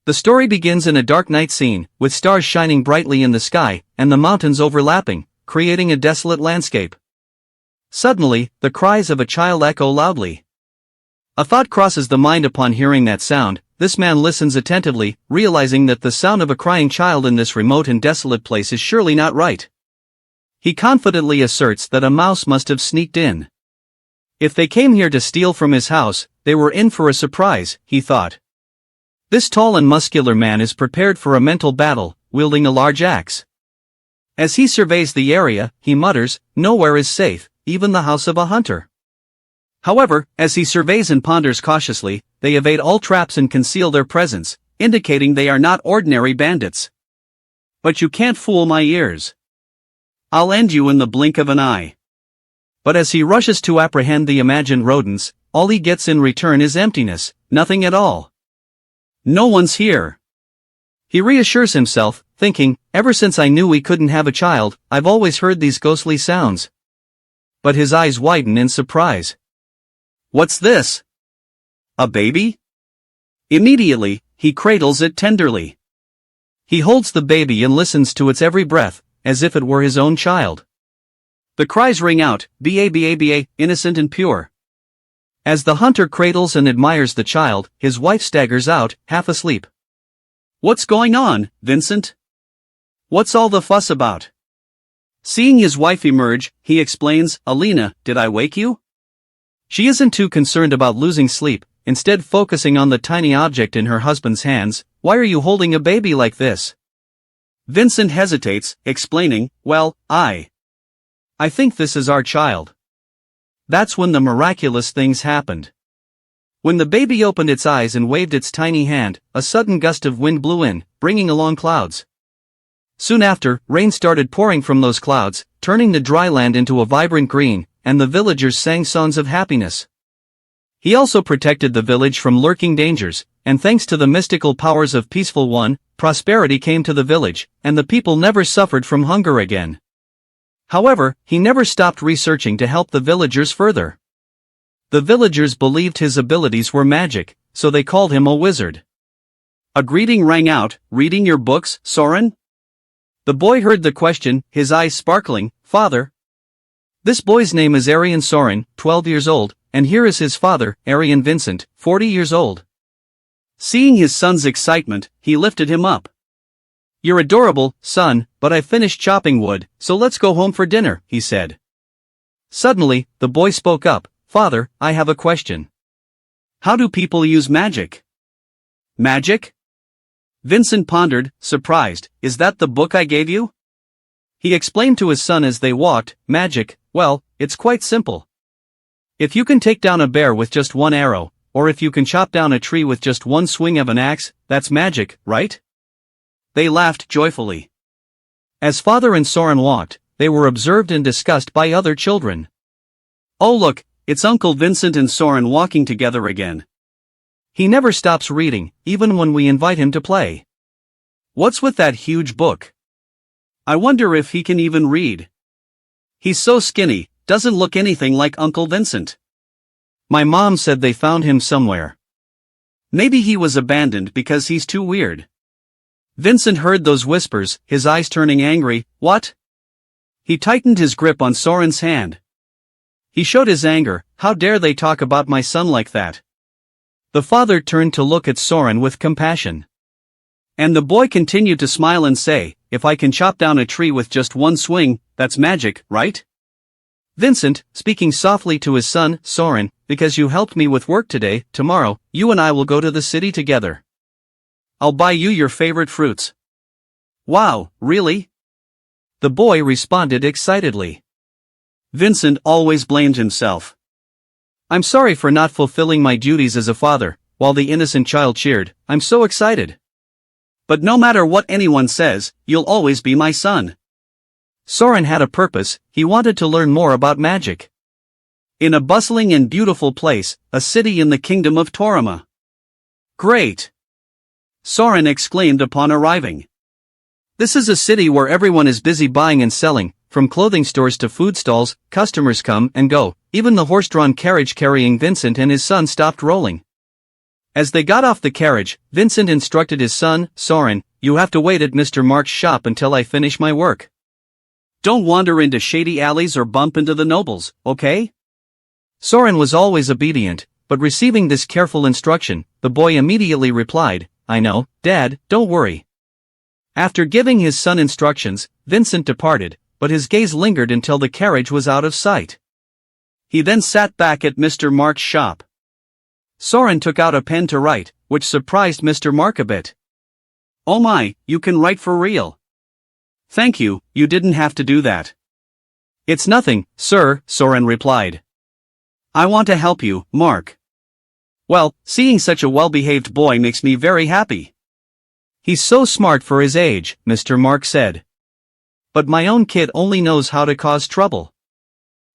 The story begins in a dark night scene, with stars shining brightly in the sky, and the mountains overlapping, creating a desolate landscape. Suddenly, the cries of a child echo loudly. A thought crosses the mind upon hearing that sound. This man listens attentively, realizing that the sound of a crying child in this remote and desolate place is surely not right. He confidently asserts that a mouse must have sneaked in. If they came here to steal from his house, they were in for a surprise, he thought. This tall and muscular man is prepared for a mental battle, wielding a large axe. As he surveys the area, he mutters, "Nowhere is safe, even the house of a hunter." However, as he surveys and ponders cautiously, they evade all traps and conceal their presence, indicating they are not ordinary bandits. "But you can't fool my ears. I'll end you in the blink of an eye." But as he rushes to apprehend the imagined rodents, all he gets in return is emptiness, nothing at all. No one's here. He reassures himself, thinking, ever since I knew we couldn't have a child, I've always heard these ghostly sounds. But his eyes widen in surprise. What's this? A baby? Immediately, he cradles it tenderly. He holds the baby and listens to its every breath, as if it were his own child. The cries ring out, "Ba-ba-ba, innocent and pure." As the hunter cradles and admires the child, his wife staggers out, half asleep. "What's going on, Vincent? What's all the fuss about?" Seeing his wife emerge, he explains, "Alina, did I wake you?" She isn't too concerned about losing sleep, instead focusing on the tiny object in her husband's hands. "Why are you holding a baby like this?" Vincent hesitates, explaining, "Well, I think this is our child." That's when the miraculous things happened. When the baby opened its eyes and waved its tiny hand, a sudden gust of wind blew in, bringing along clouds. Soon after, rain started pouring from those clouds, turning the dry land into a vibrant green, and the villagers sang songs of happiness. He also protected the village from lurking dangers, and thanks to the mystical powers of Peaceful One, prosperity came to the village, and the people never suffered from hunger again. However, he never stopped researching to help the villagers further. The villagers believed his abilities were magic, so they called him a wizard. A greeting rang out, "Reading your books, Soren?" The boy heard the question, his eyes sparkling. "Father." This boy's name is Arian Soren, 12 years old, and here is his father, Arian Vincent, 40 years old. Seeing his son's excitement, he lifted him up. "You're adorable, son, but I've finished chopping wood, so let's go home for dinner," he said. Suddenly, the boy spoke up, "Father, I have a question. How do people use magic?" "Magic?" Vincent pondered, surprised. "Is that the book I gave you?" He explained to his son as they walked, "Magic, well, it's quite simple. If you can take down a bear with just one arrow, or if you can chop down a tree with just one swing of an axe, that's magic, right?" They laughed joyfully. As father and Soren walked, they were observed and discussed by other children. "Oh look, it's Uncle Vincent and Soren walking together again. He never stops reading, even when we invite him to play. What's with that huge book? I wonder if he can even read. He's so skinny, doesn't look anything like Uncle Vincent. My mom said they found him somewhere. Maybe he was abandoned because he's too weird." Vincent heard those whispers, his eyes turning angry. "What?" He tightened his grip on Soren's hand. He showed his anger. "How dare they talk about my son like that?" The father turned to look at Soren with compassion. And the boy continued to smile and say, "If I can chop down a tree with just one swing, that's magic, right?" Vincent, speaking softly to his son, "Soren, because you helped me with work today, tomorrow, you and I will go to the city together. I'll buy you your favorite fruits." "Wow, really?" the boy responded excitedly. Vincent always blamed himself. "I'm sorry for not fulfilling my duties as a father," while the innocent child cheered, "I'm so excited. But no matter what anyone says, you'll always be my son." Soren had a purpose. He wanted to learn more about magic. In a bustling and beautiful place, a city in the kingdom of Torima. "Great!" Soren exclaimed upon arriving. "This is a city where everyone is busy buying and selling, from clothing stores to food stalls, customers come and go, even the horse-drawn carriage carrying Vincent and his son stopped rolling. As they got off the carriage, Vincent instructed his son, Soren, "You have to wait at Mr. Mark's shop until I finish my work. Don't wander into shady alleys or bump into the nobles, okay?" Soren was always obedient, but receiving this careful instruction, the boy immediately replied, "I know, Dad, don't worry." After giving his son instructions, Vincent departed, but his gaze lingered until the carriage was out of sight. He then sat back at Mr. Mark's shop. Soren took out a pen to write, which surprised Mr. Mark a bit. "Oh my, you can write for real. Thank you, you didn't have to do that." "It's nothing, sir," Soren replied. "I want to help you, Mark. Well, seeing such a well-behaved boy makes me very happy." "He's so smart for his age," Mr. Mark said. "But my own kid only knows how to cause trouble."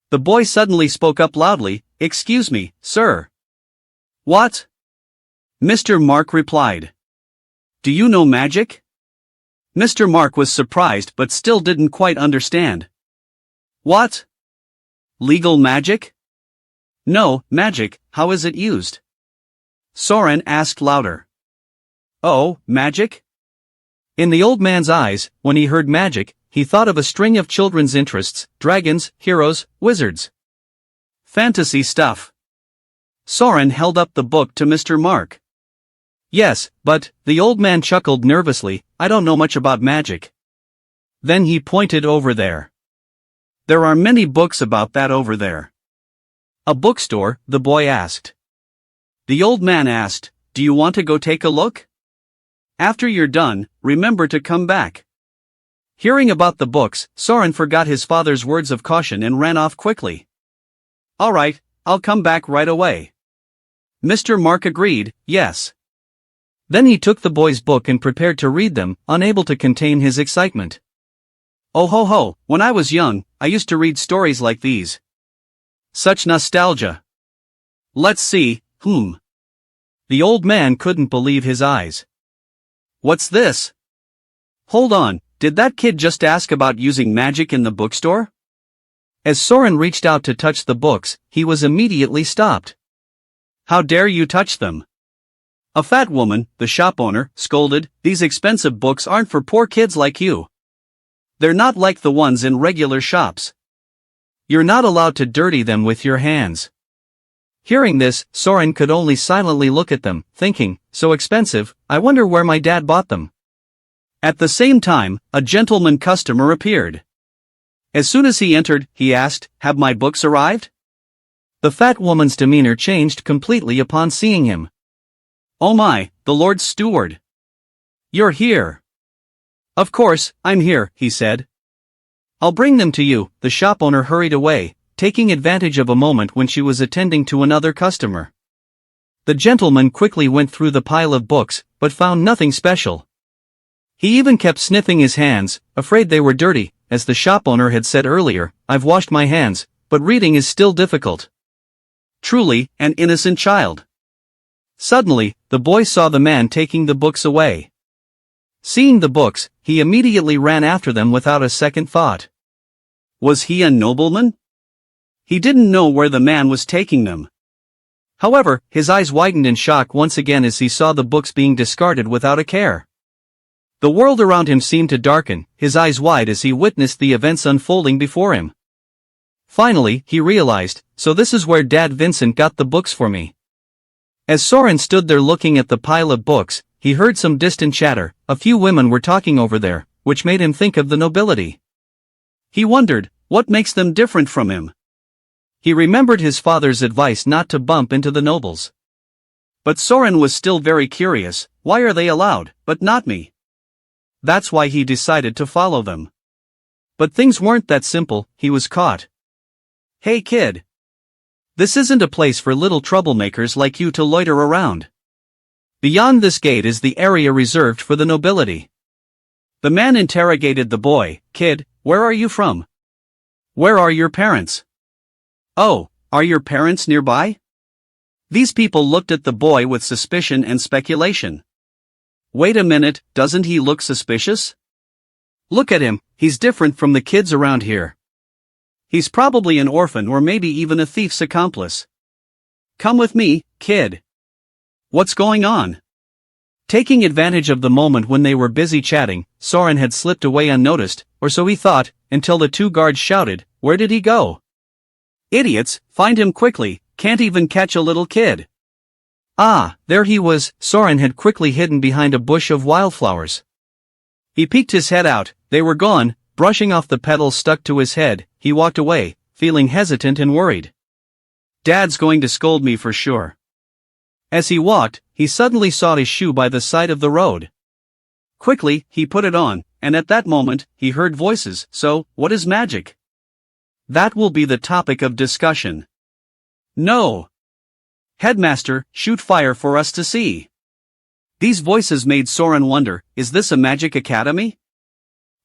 The boy suddenly spoke up loudly, "Excuse me, sir." "What?" Mr. Mark replied. "Do you know magic?" Mr. Mark was surprised but still didn't quite understand. "What? Legal magic?" "No, magic, how is it used?" Soren asked louder. "Oh, magic?" In the old man's eyes, when he heard magic, he thought of a string of children's interests: dragons, heroes, wizards. Fantasy stuff. Soren held up the book to Mr. Mark. "Yes, but," the old man chuckled nervously, "I don't know much about magic." Then he pointed over there. "There are many books about that over there." "A bookstore?" the boy asked. The old man asked, "Do you want to go take a look? After you're done, remember to come back." Hearing about the books, Soren forgot his father's words of caution and ran off quickly. "All right, I'll come back right away." Mr. Mark agreed, "Yes." Then he took the boy's book and prepared to read them, unable to contain his excitement. "Oh ho ho, when I was young, I used to read stories like these. Such nostalgia. Let's see, The old man couldn't believe his eyes. "What's this? Hold on, did that kid just ask about using magic in the bookstore?" As Soren reached out to touch the books, he was immediately stopped. "How dare you touch them?" A fat woman, the shop owner, scolded, "These expensive books aren't for poor kids like you. They're not like the ones in regular shops. You're not allowed to dirty them with your hands." Hearing this, Soren could only silently look at them, thinking, "So expensive, I wonder where my dad bought them." At the same time, a gentleman customer appeared. As soon as he entered, he asked, "Have my books arrived?" The fat woman's demeanor changed completely upon seeing him. "Oh my, the Lord's steward. You're here." "Of course, I'm here," he said. "I'll bring them to you." The shop owner hurried away, taking advantage of a moment when she was attending to another customer. The gentleman quickly went through the pile of books, but found nothing special. He even kept sniffing his hands, afraid they were dirty. As the shop owner had said earlier, "I've washed my hands, but reading is still difficult." Truly, an innocent child. Suddenly, the boy saw the man taking the books away. Seeing the books, he immediately ran after them without a second thought. Was he a nobleman? He didn't know where the man was taking them. However, his eyes widened in shock once again as he saw the books being discarded without a care. The world around him seemed to darken, his eyes wide as he witnessed the events unfolding before him. Finally, he realized, "So this is where Dad Vincent got the books for me." As Soren stood there looking at the pile of books, he heard some distant chatter. A few women were talking over there, which made him think of the nobility. He wondered, what makes them different from him? He remembered his father's advice not to bump into the nobles. But Soren was still very curious, why are they allowed, but not me? That's why he decided to follow them. But things weren't that simple, he was caught. "Hey kid. This isn't a place for little troublemakers like you to loiter around. Beyond this gate is the area reserved for the nobility." The man interrogated the boy, "Kid, where are you from? Where are your parents? Oh, are your parents nearby?" These people looked at the boy with suspicion and speculation. "Wait a minute, doesn't he look suspicious? Look at him, he's different from the kids around here. He's probably an orphan or maybe even a thief's accomplice. Come with me, kid." What's going on? Taking advantage of the moment when they were busy chatting, Soren had slipped away unnoticed, or so he thought, until the two guards shouted, "Where did he go? Idiots, find him quickly, can't even catch a little kid." Ah, there he was. Soren had quickly hidden behind a bush of wildflowers. He peeked his head out, they were gone. Brushing off the petals stuck to his head, he walked away, feeling hesitant and worried. Dad's going to scold me for sure. As he walked, he suddenly saw his shoe by the side of the road. Quickly, he put it on, and at that moment, he heard voices. So, what is magic? That will be the topic of discussion. No. Headmaster, shoot fire for us to see. These voices made Soren wonder, is this a magic academy?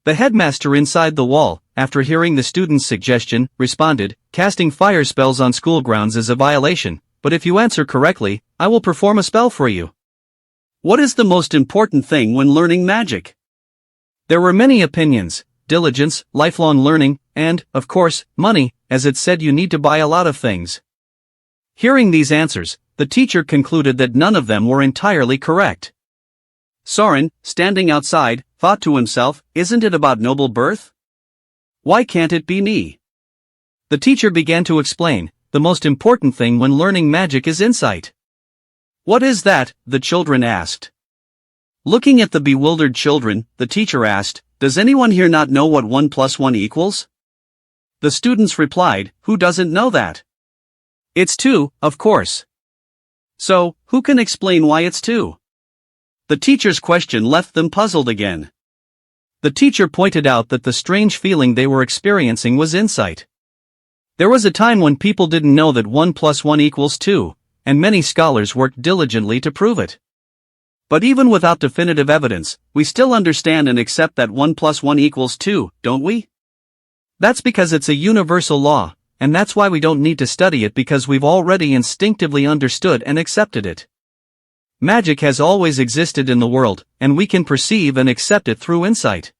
The headmaster inside the wall, after hearing the student's suggestion, responded, "Casting fire spells on school grounds is a violation, but if you answer correctly, I will perform a spell for you." What is the most important thing when learning magic? There were many opinions: diligence, lifelong learning, and, of course, money, as it said you need to buy a lot of things. Hearing these answers, the teacher concluded that none of them were entirely correct. Soren, standing outside, thought to himself, isn't it about noble birth? Why can't it be me? The teacher began to explain, the most important thing when learning magic is insight. What is that? The children asked. Looking at the bewildered children, the teacher asked, does anyone here not know what 1 + 1 equals? The students replied, who doesn't know that? It's 2, of course. So, who can explain why it's 2? The teacher's question left them puzzled again. The teacher pointed out that the strange feeling they were experiencing was insight. There was a time when people didn't know that 1 + 1 equals 2, and many scholars worked diligently to prove it. But even without definitive evidence, we still understand and accept that 1 + 1 equals 2, don't we? That's because it's a universal law, and that's why we don't need to study it because we've already instinctively understood and accepted it. Magic has always existed in the world, and we can perceive and accept it through insight.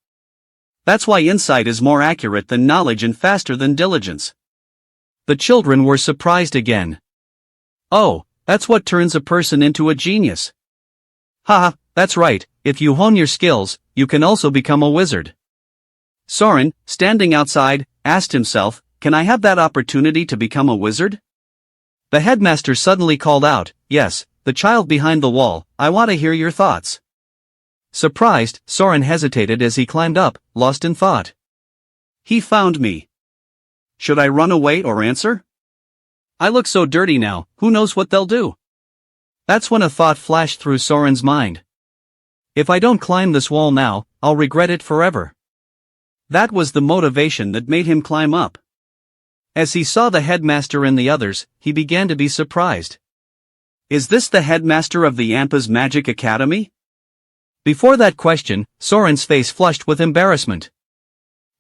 That's why insight is more accurate than knowledge and faster than diligence. The children were surprised again. Oh, that's what turns a person into a genius. Haha, that's right, if you hone your skills, you can also become a wizard. Soren, standing outside, asked himself, can I have that opportunity to become a wizard? The headmaster suddenly called out, yes, the child behind the wall, I want to hear your thoughts. Surprised, Soren hesitated as he climbed up, lost in thought. He found me. Should I run away or answer? I look so dirty now, who knows what they'll do? That's when a thought flashed through Soren's mind. If I don't climb this wall now, I'll regret it forever. That was the motivation that made him climb up. As he saw the headmaster and the others, he began to be surprised. Is this the headmaster of the Ampa's Magic Academy? Before that question, Soren's face flushed with embarrassment.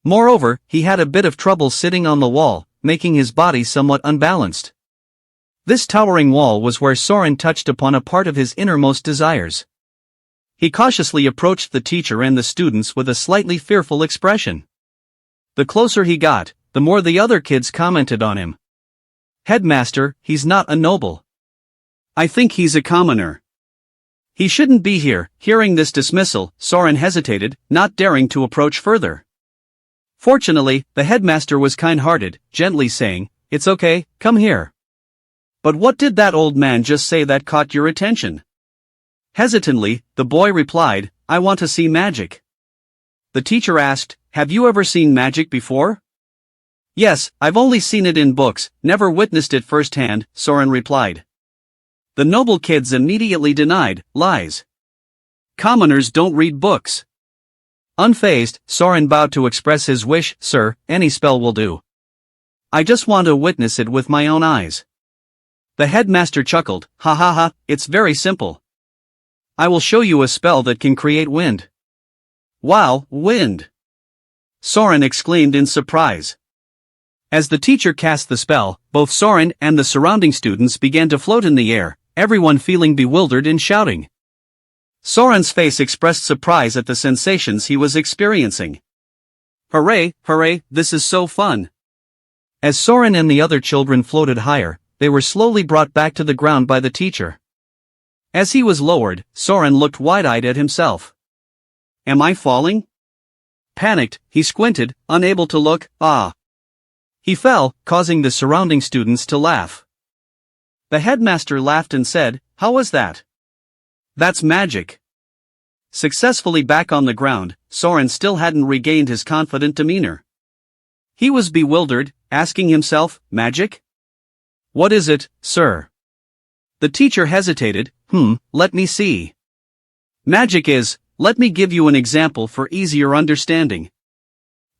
Moreover, he had a bit of trouble sitting on the wall, making his body somewhat unbalanced. This towering wall was where Soren touched upon a part of his innermost desires. He cautiously approached the teacher and the students with a slightly fearful expression. The closer he got, the more the other kids commented on him. Headmaster, he's not a noble. I think he's a commoner. He shouldn't be here. Hearing this dismissal, Soren hesitated, not daring to approach further. Fortunately, the headmaster was kind-hearted, gently saying, it's okay, come here. But what did that old man just say that caught your attention? Hesitantly, the boy replied, I want to see magic. The teacher asked, have you ever seen magic before? Yes, I've only seen it in books, never witnessed it firsthand, Soren replied. The noble kids immediately denied, lies. Commoners don't read books. Unfazed, Soren bowed to express his wish, sir, any spell will do. I just want to witness it with my own eyes. The headmaster chuckled, ha ha ha, it's very simple. I will show you a spell that can create wind. Wow, wind! Soren exclaimed in surprise. As the teacher cast the spell, both Soren and the surrounding students began to float in the air, everyone feeling bewildered and shouting. Soren's face expressed surprise at the sensations he was experiencing. Hooray, hooray, this is so fun! As Soren and the other children floated higher, they were slowly brought back to the ground by the teacher. As he was lowered, Soren looked wide-eyed at himself. Am I falling? Panicked, he squinted, unable to look. He fell, causing the surrounding students to laugh. The headmaster laughed and said, "How was that?" "That's magic." Successfully back on the ground, Soren still hadn't regained his confident demeanor. He was bewildered, asking himself, magic? What is it, sir? The teacher hesitated. Let me see. Magic is, let me give you an example for easier understanding.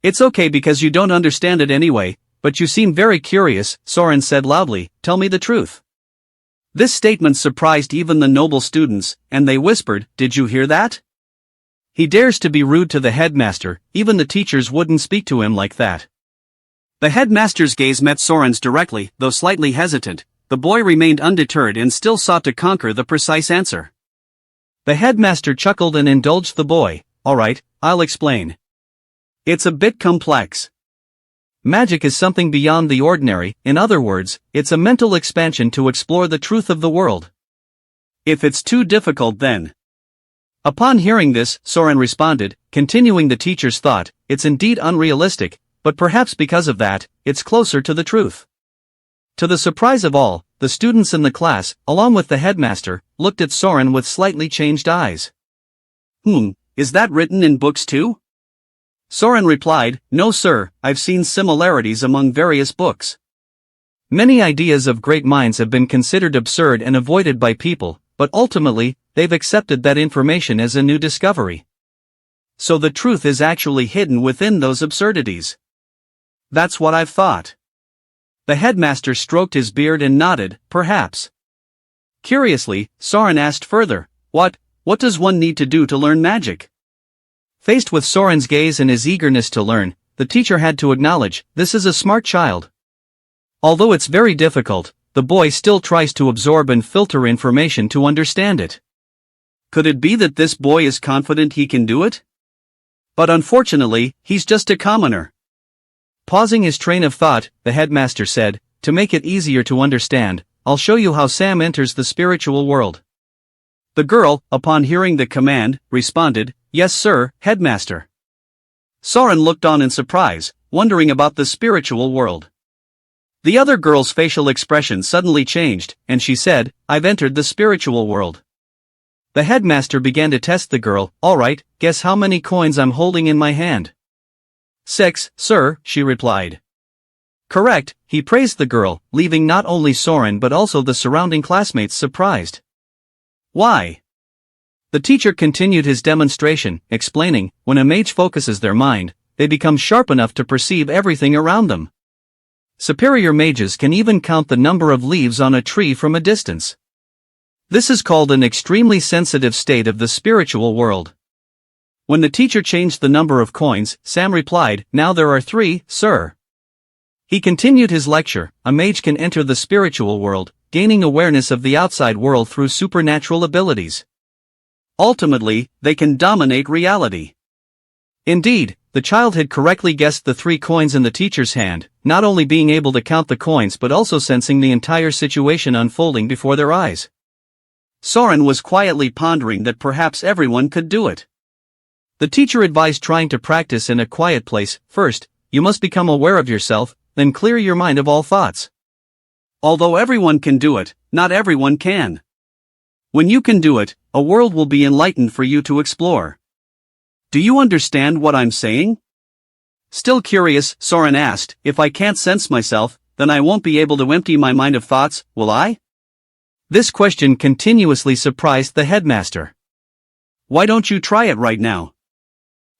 It's okay because you don't understand it anyway, but you seem very curious, Soren said loudly, tell me the truth. This statement surprised even the noble students, and they whispered, did you hear that? He dares to be rude to the headmaster, even the teachers wouldn't speak to him like that. The headmaster's gaze met Soren's directly, though slightly hesitant. The boy remained undeterred and still sought to conquer the precise answer. The headmaster chuckled and indulged the boy. All right, I'll explain. It's a bit complex. Magic is something beyond the ordinary, in other words, it's a mental expansion to explore the truth of the world. If it's too difficult then. Upon hearing this, Soren responded, continuing the teacher's thought, it's indeed unrealistic, but perhaps because of that, it's closer to the truth. To the surprise of all, the students in the class, along with the headmaster, looked at Soren with slightly changed eyes. Is that written in books too? Soren replied, no sir, I've seen similarities among various books. Many ideas of great minds have been considered absurd and avoided by people, but ultimately, they've accepted that information as a new discovery. So the truth is actually hidden within those absurdities. That's what I've thought. The headmaster stroked his beard and nodded, perhaps. Curiously, Soren asked further, what does one need to do to learn magic? Faced with Soren's gaze and his eagerness to learn, the teacher had to acknowledge, this is a smart child. Although it's very difficult, the boy still tries to absorb and filter information to understand it. Could it be that this boy is confident he can do it? But unfortunately, he's just a commoner. Pausing his train of thought, the headmaster said, to make it easier to understand, I'll show you how Sam enters the spiritual world. The girl, upon hearing the command, responded, yes sir, headmaster. Soren looked on in surprise, wondering about the spiritual world. The other girl's facial expression suddenly changed, and she said, I've entered the spiritual world. The headmaster began to test the girl, all right, guess how many coins I'm holding in my hand. 6, sir, she replied. Correct, he praised the girl, leaving not only Soren but also the surrounding classmates surprised. Why? The teacher continued his demonstration, explaining, when a mage focuses their mind, they become sharp enough to perceive everything around them. Superior mages can even count the number of leaves on a tree from a distance. This is called an extremely sensitive state of the spiritual world. When the teacher changed the number of coins, Sam replied, now there are 3, sir. He continued his lecture, a mage can enter the spiritual world, gaining awareness of the outside world through supernatural abilities. Ultimately, they can dominate reality. Indeed, the child had correctly guessed the 3 coins in the teacher's hand, not only being able to count the coins but also sensing the entire situation unfolding before their eyes. Soren was quietly pondering that perhaps everyone could do it. The teacher advised trying to practice in a quiet place. First, you must become aware of yourself, then clear your mind of all thoughts. Although everyone can do it, not everyone can. When you can do it, a world will be enlightened for you to explore. Do you understand what I'm saying? Still curious, Soren asked, if I can't sense myself, then I won't be able to empty my mind of thoughts, will I? This question continuously surprised the headmaster. Why don't you try it right now?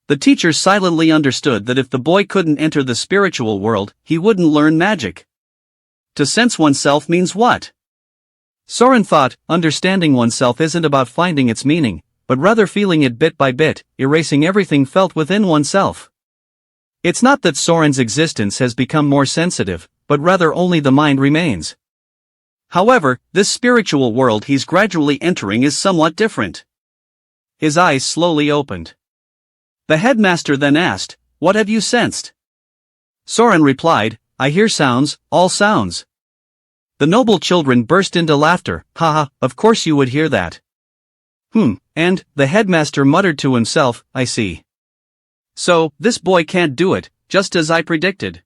The teacher silently understood that if the boy couldn't enter the spiritual world, he wouldn't learn magic. To sense oneself means what? Soren thought, understanding oneself isn't about finding its meaning, but rather feeling it bit by bit, erasing everything felt within oneself. It's not that Soren's existence has become more sensitive, but rather only the mind remains. However, this spiritual world he's gradually entering is somewhat different. His eyes slowly opened. The headmaster then asked, what have you sensed? Soren replied, I hear sounds, all sounds. The noble children burst into laughter. Haha, of course you would hear that. And, the headmaster muttered to himself, I see. So, this boy can't do it, just as I predicted.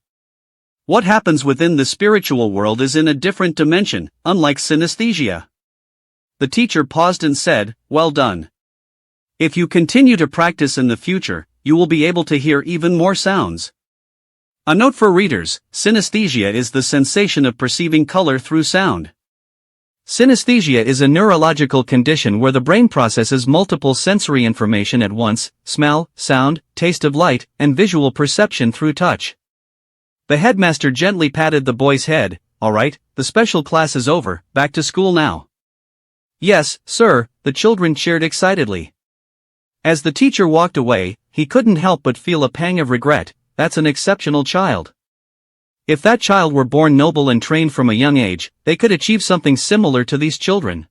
What happens within the spiritual world is in a different dimension, unlike synesthesia. The teacher paused and said, well done. If you continue to practice in the future, you will be able to hear even more sounds. A note for readers, synesthesia is the sensation of perceiving color through sound. Synesthesia is a neurological condition where the brain processes multiple sensory information at once: smell, sound, taste of light, and visual perception through touch. The headmaster gently patted the boy's head. All right, the special class is over, back to school now. Yes, sir, the children cheered excitedly. As the teacher walked away, he couldn't help but feel a pang of regret. That's an exceptional child. If that child were born noble and trained from a young age, they could achieve something similar to these children.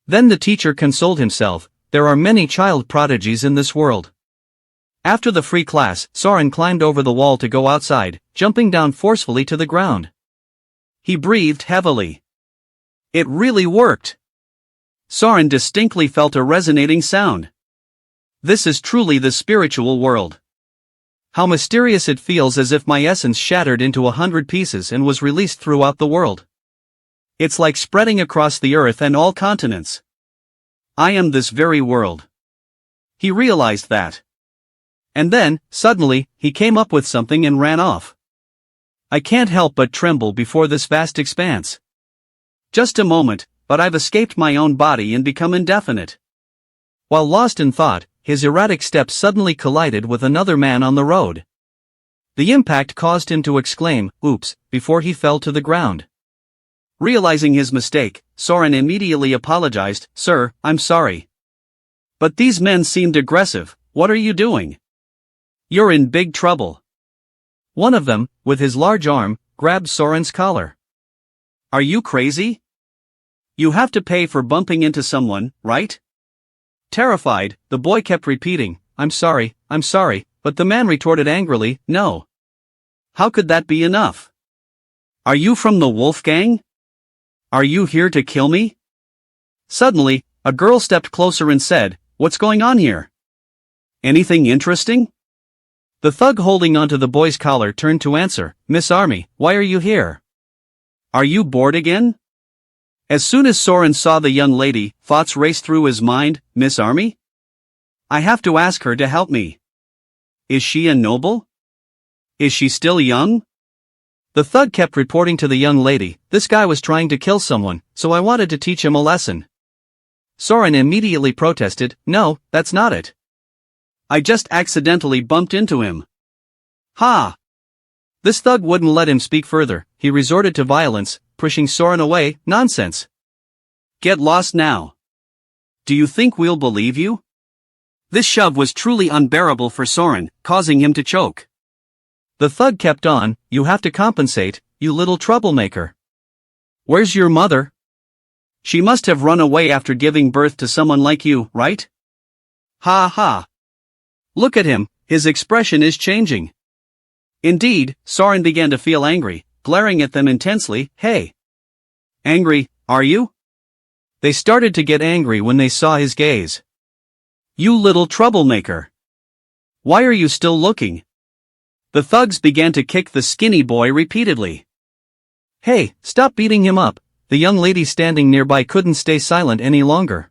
Then the teacher consoled himself, there are many child prodigies in this world. After the free class, Soren climbed over the wall to go outside, jumping down forcefully to the ground. He breathed heavily. It really worked. Soren distinctly felt a resonating sound. This is truly the spiritual world. How mysterious it feels, as if my essence shattered into 100 pieces and was released throughout the world. It's like spreading across the earth and all continents. I am this very world. He realized that. And then, suddenly, he came up with something and ran off. I can't help but tremble before this vast expanse. Just a moment, but I've escaped my own body and become indefinite. While lost in thought, his erratic steps suddenly collided with another man on the road. The impact caused him to exclaim, "Oops," before he fell to the ground. Realizing his mistake, Soren immediately apologized, "Sir, I'm sorry. But these men seemed aggressive, what are you doing? You're in big trouble." One of them, with his large arm, grabbed Soren's collar. "Are you crazy? You have to pay for bumping into someone, right?" Terrified, the boy kept repeating, I'm sorry, but the man retorted angrily, "No. How could that be enough? Are you from the Wolf Gang? Are you here to kill me?" Suddenly, a girl stepped closer and said, "What's going on here? Anything interesting?" The thug holding onto the boy's collar turned to answer, "Miss Army, why are you here? Are you bored again?" As soon as Soren saw the young lady, thoughts raced through his mind, "Miss Army? I have to ask her to help me. Is she a noble? Is she still young?" The thug kept reporting to the young lady, "This guy was trying to kill someone, so I wanted to teach him a lesson." Soren immediately protested, "No, that's not it. I just accidentally bumped into him." Ha! This thug wouldn't let him speak further. He resorted to violence, pushing Soren away. "Nonsense. Get lost now. Do you think we'll believe you?" This shove was truly unbearable for Soren, causing him to choke. The thug kept on, "You have to compensate, you little troublemaker. Where's your mother? She must have run away after giving birth to someone like you, right? Ha ha. Look at him, his expression is changing." Indeed, Soren began to feel angry, glaring at them intensely. "Hey. Angry, are you?" They started to get angry when they saw his gaze. "You little troublemaker. Why are you still looking?" The thugs began to kick the skinny boy repeatedly. "Hey, stop beating him up." The young lady standing nearby couldn't stay silent any longer.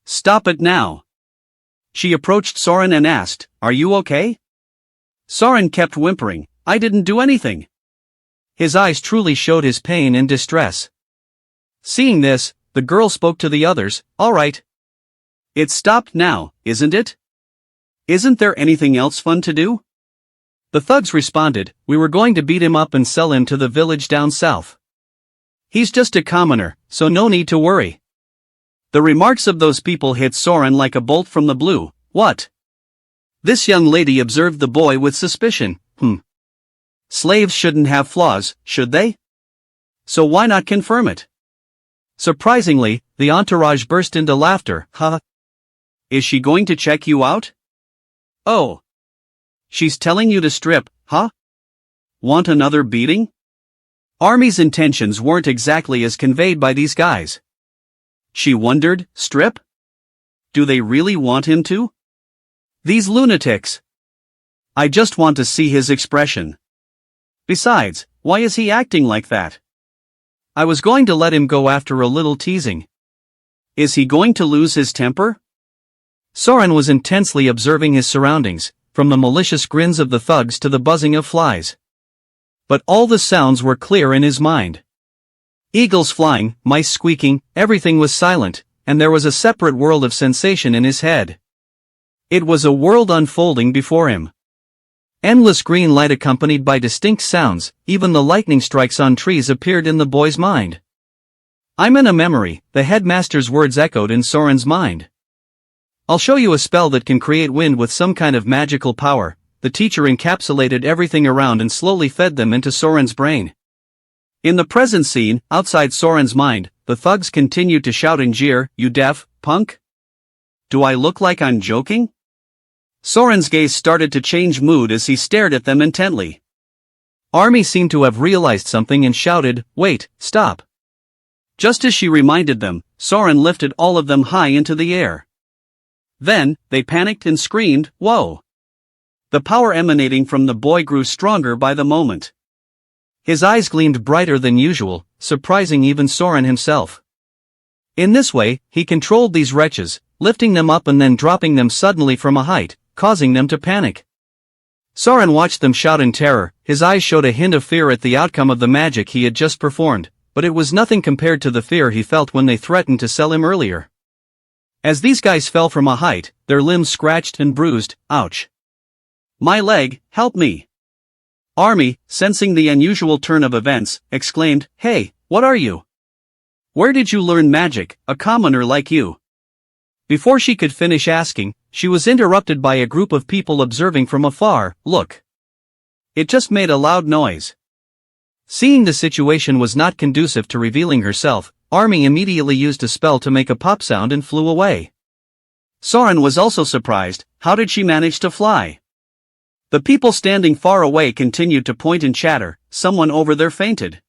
"Stop it now." She approached Soren and asked, "Are you okay?" Soren kept whimpering, "I didn't do anything." His eyes truly showed his pain and distress. Seeing this, the girl spoke to the others, "All right. It's stopped now, isn't it? Isn't there anything else fun to do?" The thugs responded, "We were going to beat him up and sell him to the village down south. He's just a commoner, so no need to worry." The remarks of those people hit Soren like a bolt from the blue. What? This young lady observed the boy with suspicion. Slaves shouldn't have flaws, should they? So why not confirm it? Surprisingly, the entourage burst into laughter. "Huh? Is she going to check you out? Oh. She's telling you to strip, huh? Want another beating?" Army's intentions weren't exactly as conveyed by these guys. She wondered, strip? Do they really want him to? These lunatics. I just want to see his expression. Besides, why is he acting like that? I was going to let him go after a little teasing. Is he going to lose his temper? Soren was intensely observing his surroundings, from the malicious grins of the thugs to the buzzing of flies. But all the sounds were clear in his mind. Eagles flying, mice squeaking, everything was silent, and there was a separate world of sensation in his head. It was a world unfolding before him. Endless green light accompanied by distinct sounds, even the lightning strikes on trees appeared in the boy's mind. I'm in a memory, the headmaster's words echoed in Soren's mind. I'll show you a spell that can create wind with some kind of magical power. The teacher encapsulated everything around and slowly fed them into Soren's brain. In the present scene, outside Soren's mind, the thugs continued to shout and jeer, "You deaf, punk? Do I look like I'm joking?" Soren's gaze started to change mood as he stared at them intently. Army seemed to have realized something and shouted, "Wait, stop." Just as she reminded them, Soren lifted all of them high into the air. Then, they panicked and screamed, "Whoa!" The power emanating from the boy grew stronger by the moment. His eyes gleamed brighter than usual, surprising even Soren himself. In this way, he controlled these wretches, lifting them up and then dropping them suddenly from a height, causing them to panic. Soren watched them shout in terror. His eyes showed a hint of fear at the outcome of the magic he had just performed, but it was nothing compared to the fear he felt when they threatened to sell him earlier. As these guys fell from a height, their limbs scratched and bruised. Ouch! My leg, help me! Army, sensing the unusual turn of events, exclaimed, "Hey, what are you? Where did you learn magic, a commoner like you?" Before she could finish asking, she was interrupted by a group of people observing from afar. "Look! It just made a loud noise." Seeing the situation was not conducive to revealing herself, Army immediately used a spell to make a pop sound and flew away. Soren was also surprised. How did she manage to fly? The people standing far away continued to point and chatter. Someone over there fainted.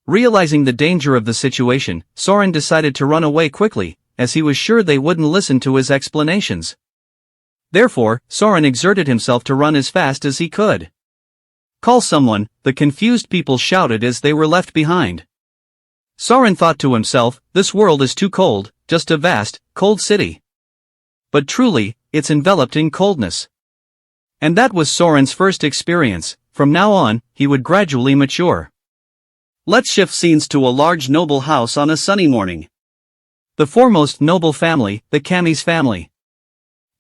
Realizing the danger of the situation, Soren decided to run away quickly, as he was sure they wouldn't listen to his explanations. Therefore, Soren exerted himself to run as fast as he could. "Call someone," the confused people shouted as they were left behind. Soren thought to himself, this world is too cold, just a vast, cold city. But truly, it's enveloped in coldness. And that was Soren's first experience. From now on, he would gradually mature. Let's shift scenes to a large noble house on a sunny morning. The foremost noble family, the Kami's family.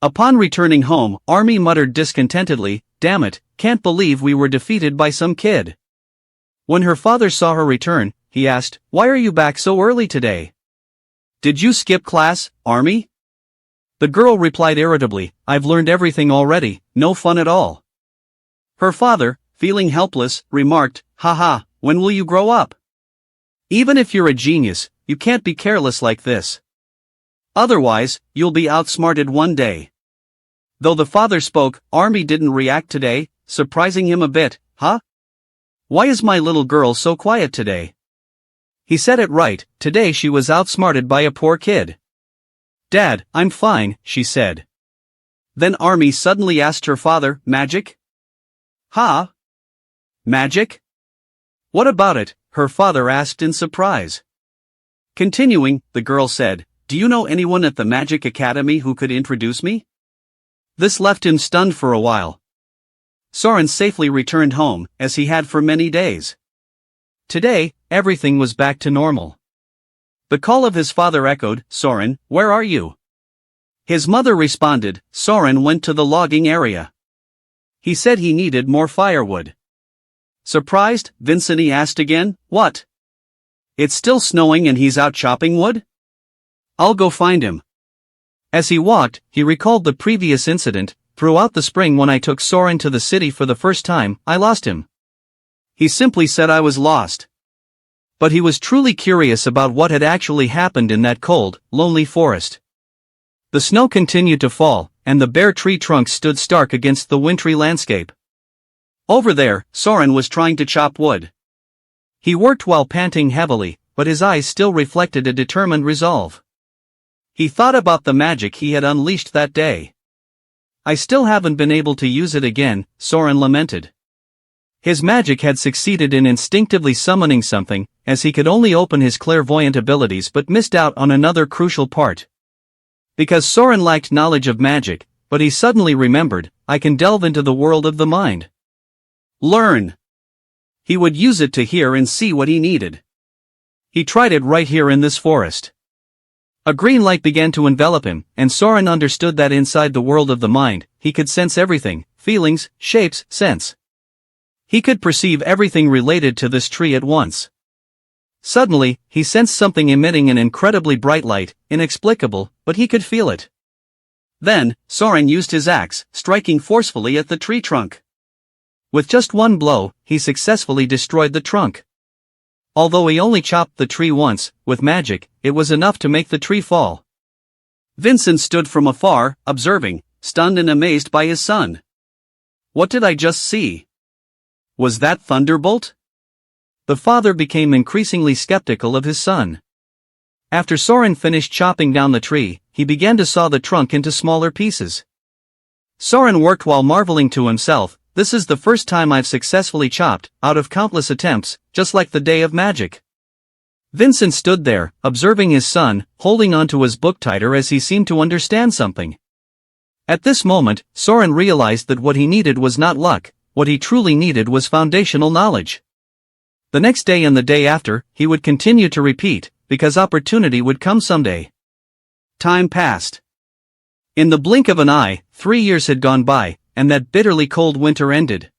Upon returning home, Army muttered discontentedly, "Damn it, can't believe we were defeated by some kid." When her father saw her return, he asked, "Why are you back so early today? Did you skip class, Army?" The girl replied irritably, "I've learned everything already, no fun at all." Her father, feeling helpless, remarked, "Haha, when will you grow up? Even if you're a genius, you can't be careless like this. Otherwise, you'll be outsmarted one day." Though the father spoke, Army didn't react today, surprising him a bit. "Huh? Why is my little girl so quiet today?" He said it right, today she was outsmarted by a poor kid. "Dad, I'm fine," she said. Then Army suddenly asked her father, "Magic? Huh? Magic? What about it?" her father asked in surprise. Continuing, the girl said, "Do you know anyone at the Magic Academy who could introduce me?" This left him stunned for a while. Soren safely returned home, as he had for many days. Today, everything was back to normal. The call of his father echoed, "Soren, where are you?" His mother responded. Soren went to the logging area. He said he needed more firewood. Surprised, Vincent asked again, "What? It's still snowing and he's out chopping wood? I'll go find him." As he walked, he recalled the previous incident. "Throughout the spring when I took Soren to the city for the first time, I lost him. He simply said I was lost." But he was truly curious about what had actually happened in that cold, lonely forest. The snow continued to fall, and the bare tree trunks stood stark against the wintry landscape. Over there, Soren was trying to chop wood. He worked while panting heavily, but his eyes still reflected a determined resolve. He thought about the magic he had unleashed that day. I still haven't been able to use it again, Soren lamented. His magic had succeeded in instinctively summoning something, as he could only open his clairvoyant abilities but missed out on another crucial part. Because Soren lacked knowledge of magic, but he suddenly remembered, I can delve into the world of the mind. Learn. He would use it to hear and see what he needed. He tried it right here in this forest. A green light began to envelop him, and Soren understood that inside the world of the mind, he could sense everything, feelings, shapes, scents. He could perceive everything related to this tree at once. Suddenly, he sensed something emitting an incredibly bright light, inexplicable, but he could feel it. Then, Soren used his axe, striking forcefully at the tree trunk. With just one blow, he successfully destroyed the trunk. Although he only chopped the tree once, with magic, it was enough to make the tree fall. Vincent stood from afar, observing, stunned and amazed by his son. What did I just see? Was that thunderbolt? The father became increasingly skeptical of his son. After Soren finished chopping down the tree, he began to saw the trunk into smaller pieces. Soren worked while marveling to himself, this is the first time I've successfully chopped, out of countless attempts, just like the day of magic. Vincent stood there, observing his son, holding onto his book tighter as he seemed to understand something. At this moment, Soren realized that what he needed was not luck, what he truly needed was foundational knowledge. The next day and the day after, he would continue to repeat, because opportunity would come someday. Time passed. In the blink of an eye, 3 years had gone by, and that bitterly cold winter ended.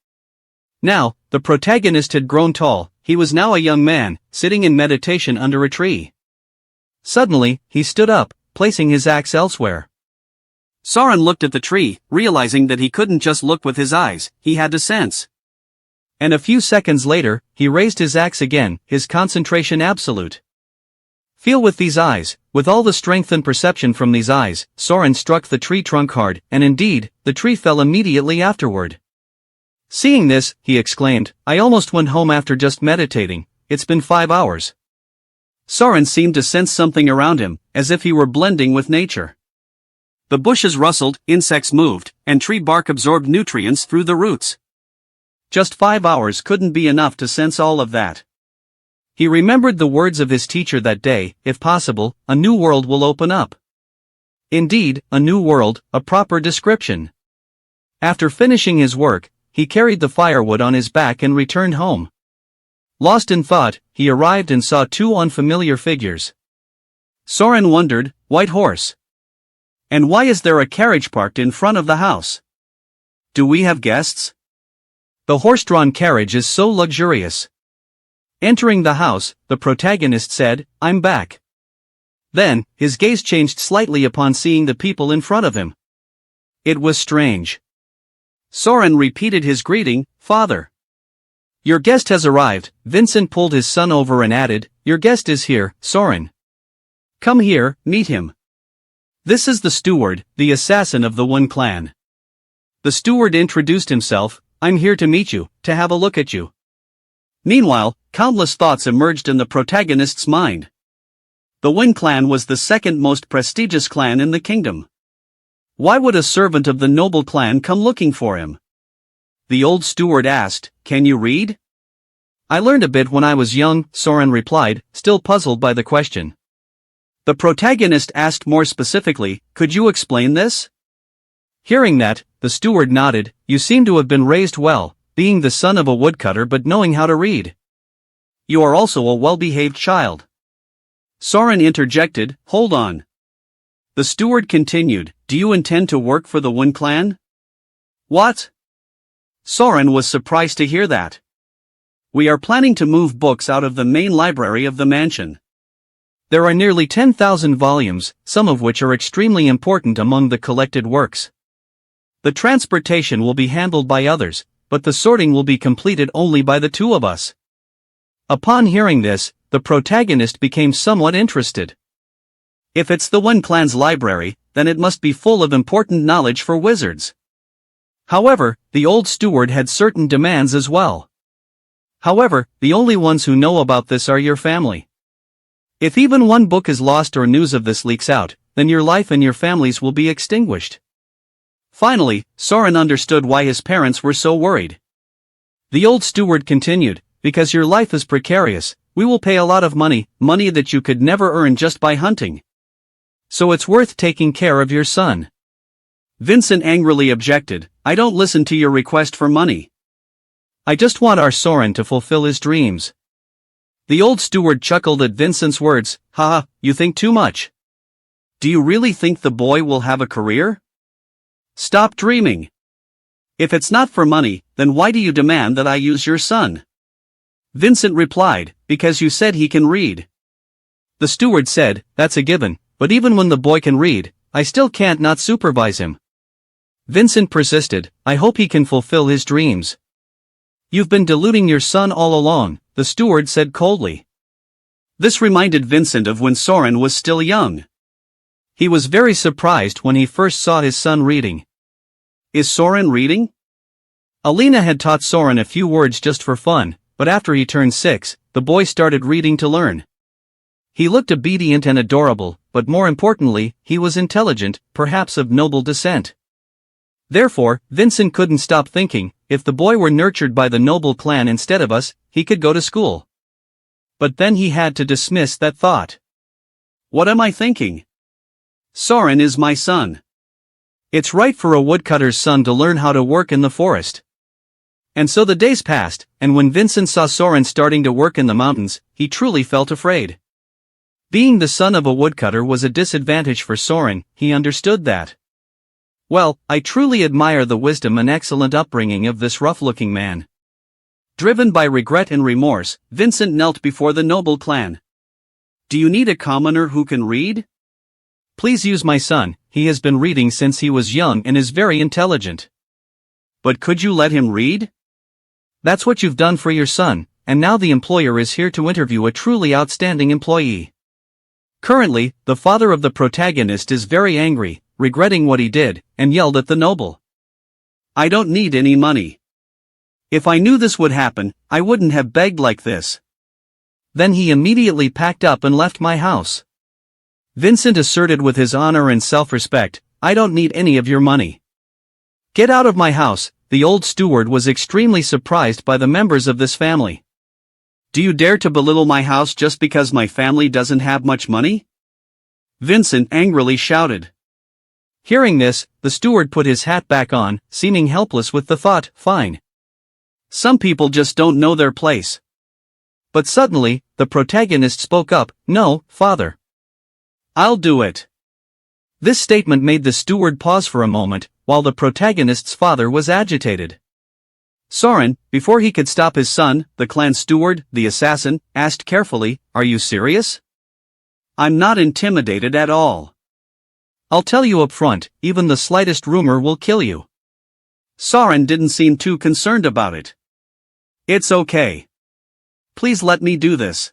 Now, the protagonist had grown tall, he was now a young man, sitting in meditation under a tree. Suddenly, he stood up, placing his axe elsewhere. Soren looked at the tree, realizing that he couldn't just look with his eyes, he had to sense. And a few seconds later, he raised his axe again, his concentration absolute. Feel with these eyes. With all the strength and perception from these eyes, Soren struck the tree trunk hard, and indeed, the tree fell immediately afterward. Seeing this, he exclaimed, I almost went home after just meditating, it's been 5 hours. Soren seemed to sense something around him, as if he were blending with nature. The bushes rustled, insects moved, and tree bark absorbed nutrients through the roots. Just 5 hours couldn't be enough to sense all of that. He remembered the words of his teacher that day, if possible, a new world will open up. Indeed, a new world, a proper description. After finishing his work, he carried the firewood on his back and returned home. Lost in thought, he arrived and saw 2 unfamiliar figures. Soren wondered, white horse. And why is there a carriage parked in front of the house? Do we have guests? The horse-drawn carriage is so luxurious. Entering the house, the protagonist said, I'm back. Then, his gaze changed slightly upon seeing the people in front of him. It was strange. Soren repeated his greeting, Father. Your guest has arrived. Vincent pulled his son over and added, Your guest is here, Soren. Come here, meet him. This is the steward, the assassin of the One clan. The steward introduced himself, I'm here to meet you, to have a look at you. Meanwhile, countless thoughts emerged in the protagonist's mind. The One clan was the second most prestigious clan in the kingdom. Why would a servant of the noble clan come looking for him? The old steward asked, Can you read? I learned a bit when I was young, Soren replied, still puzzled by the question. The protagonist asked more specifically, Could you explain this? Hearing that, the steward nodded, You seem to have been raised well, being the son of a woodcutter but knowing how to read. You are also a well-behaved child. Soren interjected, Hold on. The steward continued, Do you intend to work for the One clan? What? Soren was surprised to hear that. We are planning to move books out of the main library of the mansion. There are nearly 10,000 volumes, some of which are extremely important among the collected works. The transportation will be handled by others, but the sorting will be completed only by the 2 of us. Upon hearing this, the protagonist became somewhat interested. If it's the One clan's library, then it must be full of important knowledge for wizards. However, the old steward had certain demands as well. However, the only ones who know about this are your family. If even one book is lost or news of this leaks out, then your life and your family's will be extinguished. Finally, Soren understood why his parents were so worried. The old steward continued, because your life is precarious, we will pay a lot of money that you could never earn just by hunting. So it's worth taking care of your son. Vincent angrily objected, I don't listen to your request for money. I just want our Soren to fulfill his dreams. The old steward chuckled at Vincent's words, haha, you think too much. Do you really think the boy will have a career? Stop dreaming. If it's not for money, then why do you demand that I use your son? Vincent replied, because you said he can read. The steward said, that's a given, but even when the boy can read, I still can't not supervise him. Vincent persisted, I hope he can fulfill his dreams. You've been deluding your son all along, the steward said coldly. This reminded Vincent of when Soren was still young. He was very surprised when he first saw his son reading. Is Soren reading? Alina had taught Soren a few words just for fun, but after he turned 6, the boy started reading to learn. He looked obedient and adorable, but more importantly, he was intelligent, perhaps of noble descent. Therefore, Vincent couldn't stop thinking, if the boy were nurtured by the noble clan instead of us, he could go to school. But then he had to dismiss that thought. What am I thinking? Soren is my son. It's right for a woodcutter's son to learn how to work in the forest. And so the days passed, and when Vincent saw Soren starting to work in the mountains, he truly felt afraid. Being the son of a woodcutter was a disadvantage for Soren, he understood that. Well, I truly admire the wisdom and excellent upbringing of this rough-looking man. Driven by regret and remorse, Vincent knelt before the noble clan. Do you need a commoner who can read? Please use my son, he has been reading since he was young and is very intelligent. But could you let him read? That's what you've done for your son, and now the employer is here to interview a truly outstanding employee. Currently, the father of the protagonist is very angry, regretting what he did, and yelled at the noble. I don't need any money. If I knew this would happen, I wouldn't have begged like this. Then he immediately packed up and left my house. Vincent asserted with his honor and self-respect, I don't need any of your money. Get out of my house. The old steward was extremely surprised by the members of this family. Do you dare to belittle my house just because my family doesn't have much money? Vincent angrily shouted. Hearing this, the steward put his hat back on, seeming helpless with the thought, fine. Some people just don't know their place. But suddenly, the protagonist spoke up, no, father. I'll do it. This statement made the steward pause for a moment, while the protagonist's father was agitated. Soren, before he could stop his son, the clan steward, the assassin, asked carefully, are you serious? I'm not intimidated at all. I'll tell you up front, even the slightest rumor will kill you. Soren didn't seem too concerned about it. It's okay. Please let me do this.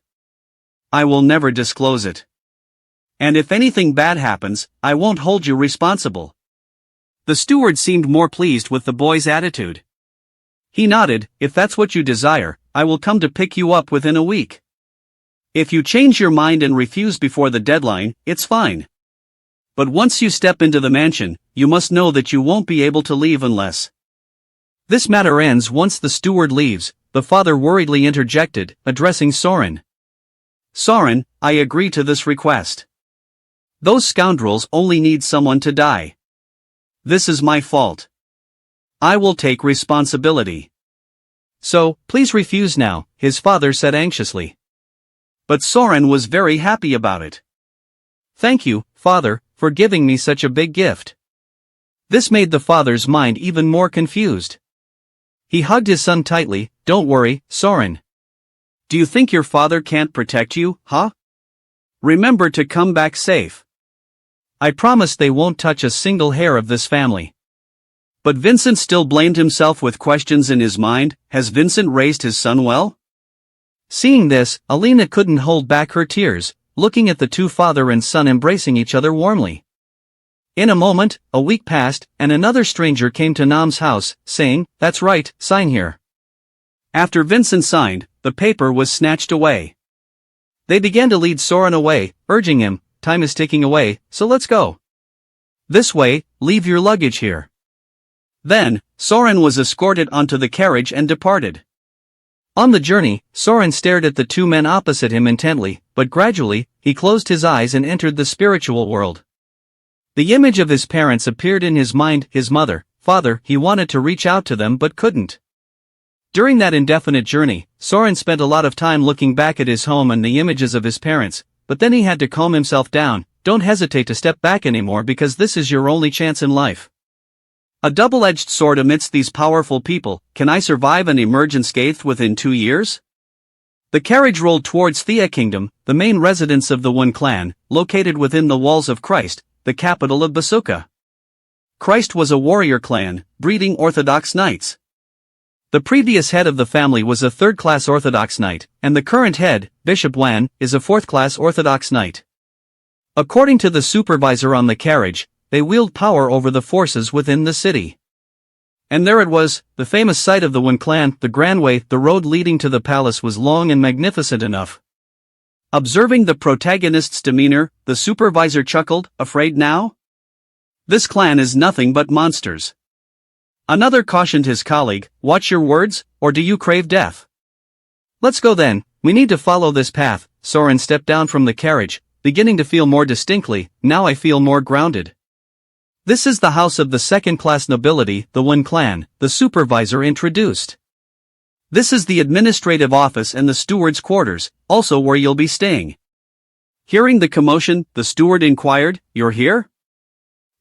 I will never disclose it. And if anything bad happens, I won't hold you responsible. The steward seemed more pleased with the boy's attitude. He nodded, if that's what you desire, I will come to pick you up within a week. If you change your mind and refuse before the deadline, it's fine. But once you step into the mansion, you must know that you won't be able to leave unless. This matter ends once the steward leaves, the father worriedly interjected, addressing Soren. Soren, I agree to this request. Those scoundrels only need someone to die. This is my fault. I will take responsibility. So, please refuse now, his father said anxiously. But Soren was very happy about it. Thank you, father, for giving me such a big gift. This made the father's mind even more confused. He hugged his son tightly, don't worry, Soren. Do you think your father can't protect you, huh? Remember to come back safe. I promise they won't touch a single hair of this family. But Vincent still blamed himself with questions in his mind, has Vincent raised his son well? Seeing this, Alina couldn't hold back her tears, looking at the two father and son embracing each other warmly. In a moment, a week passed, and another stranger came to Nam's house, saying, that's right, sign here. After Vincent signed, the paper was snatched away. They began to lead Soren away, urging him, "Time is ticking away, so let's go. This way, leave your luggage here." Then, Soren was escorted onto the carriage and departed. On the journey, Soren stared at the two men opposite him intently, but gradually, he closed his eyes and entered the spiritual world. The image of his parents appeared in his mind, his mother, father. He wanted to reach out to them but couldn't. During that indefinite journey, Soren spent a lot of time looking back at his home and the images of his parents, but then he had to calm himself down. Don't hesitate to step back anymore because this is your only chance in life. A double-edged sword amidst these powerful people. Can I survive and emerge unscathed within 2 years? The carriage rolled towards Thea Kingdom, the main residence of the One clan, located within the walls of Christ, the capital of Basuka. Christ was a warrior clan, breeding Orthodox knights. The previous head of the family was a third-class Orthodox knight, and the current head, Bishop Wan, is a fourth-class Orthodox knight. According to the supervisor on the carriage, they wield power over the forces within the city. And there it was, the famous site of the One clan, the Grand Way. The road leading to the palace was long and magnificent enough. Observing the protagonist's demeanor, the supervisor chuckled, "Afraid now? This clan is nothing but monsters." Another cautioned his colleague, "Watch your words, or do you crave death?" "Let's go then, we need to follow this path." Soren stepped down from the carriage, beginning to feel more distinctly. "Now I feel more grounded." "This is the house of the second-class nobility, the One clan," the supervisor introduced. "This is the administrative office and the steward's quarters, also where you'll be staying." Hearing the commotion, the steward inquired, "You're here?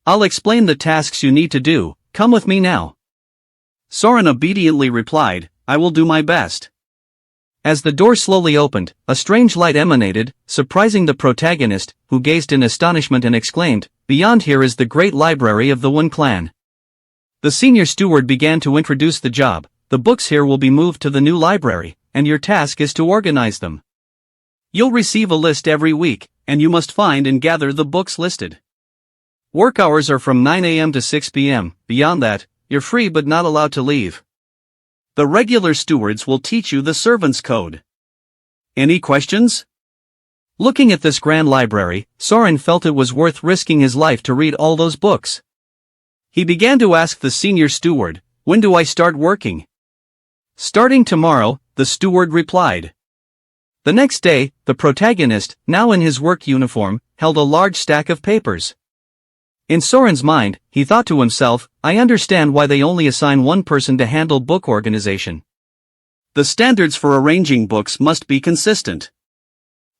I'll explain the tasks you need to do, come with me now." Soren obediently replied, "I will do my best." As the door slowly opened, a strange light emanated, surprising the protagonist, who gazed in astonishment and exclaimed, "Beyond here is the great library of the One clan." The senior steward began to introduce the job. "The books here will be moved to the new library, and your task is to organize them. You'll receive a list every week, and you must find and gather the books listed. Work hours are from 9 a.m. to 6 p.m. Beyond that, you're free but not allowed to leave. The regular stewards will teach you the servant's code." Any questions? Looking at this grand library, Soren felt it was worth risking his life to read all those books. He began to ask the senior steward, "When do I start working?" "Starting tomorrow," the steward replied. The next day, the protagonist, now in his work uniform, held a large stack of papers. In Soren's mind, he thought to himself, "I understand why they only assign one person to handle book organization. The standards for arranging books must be consistent.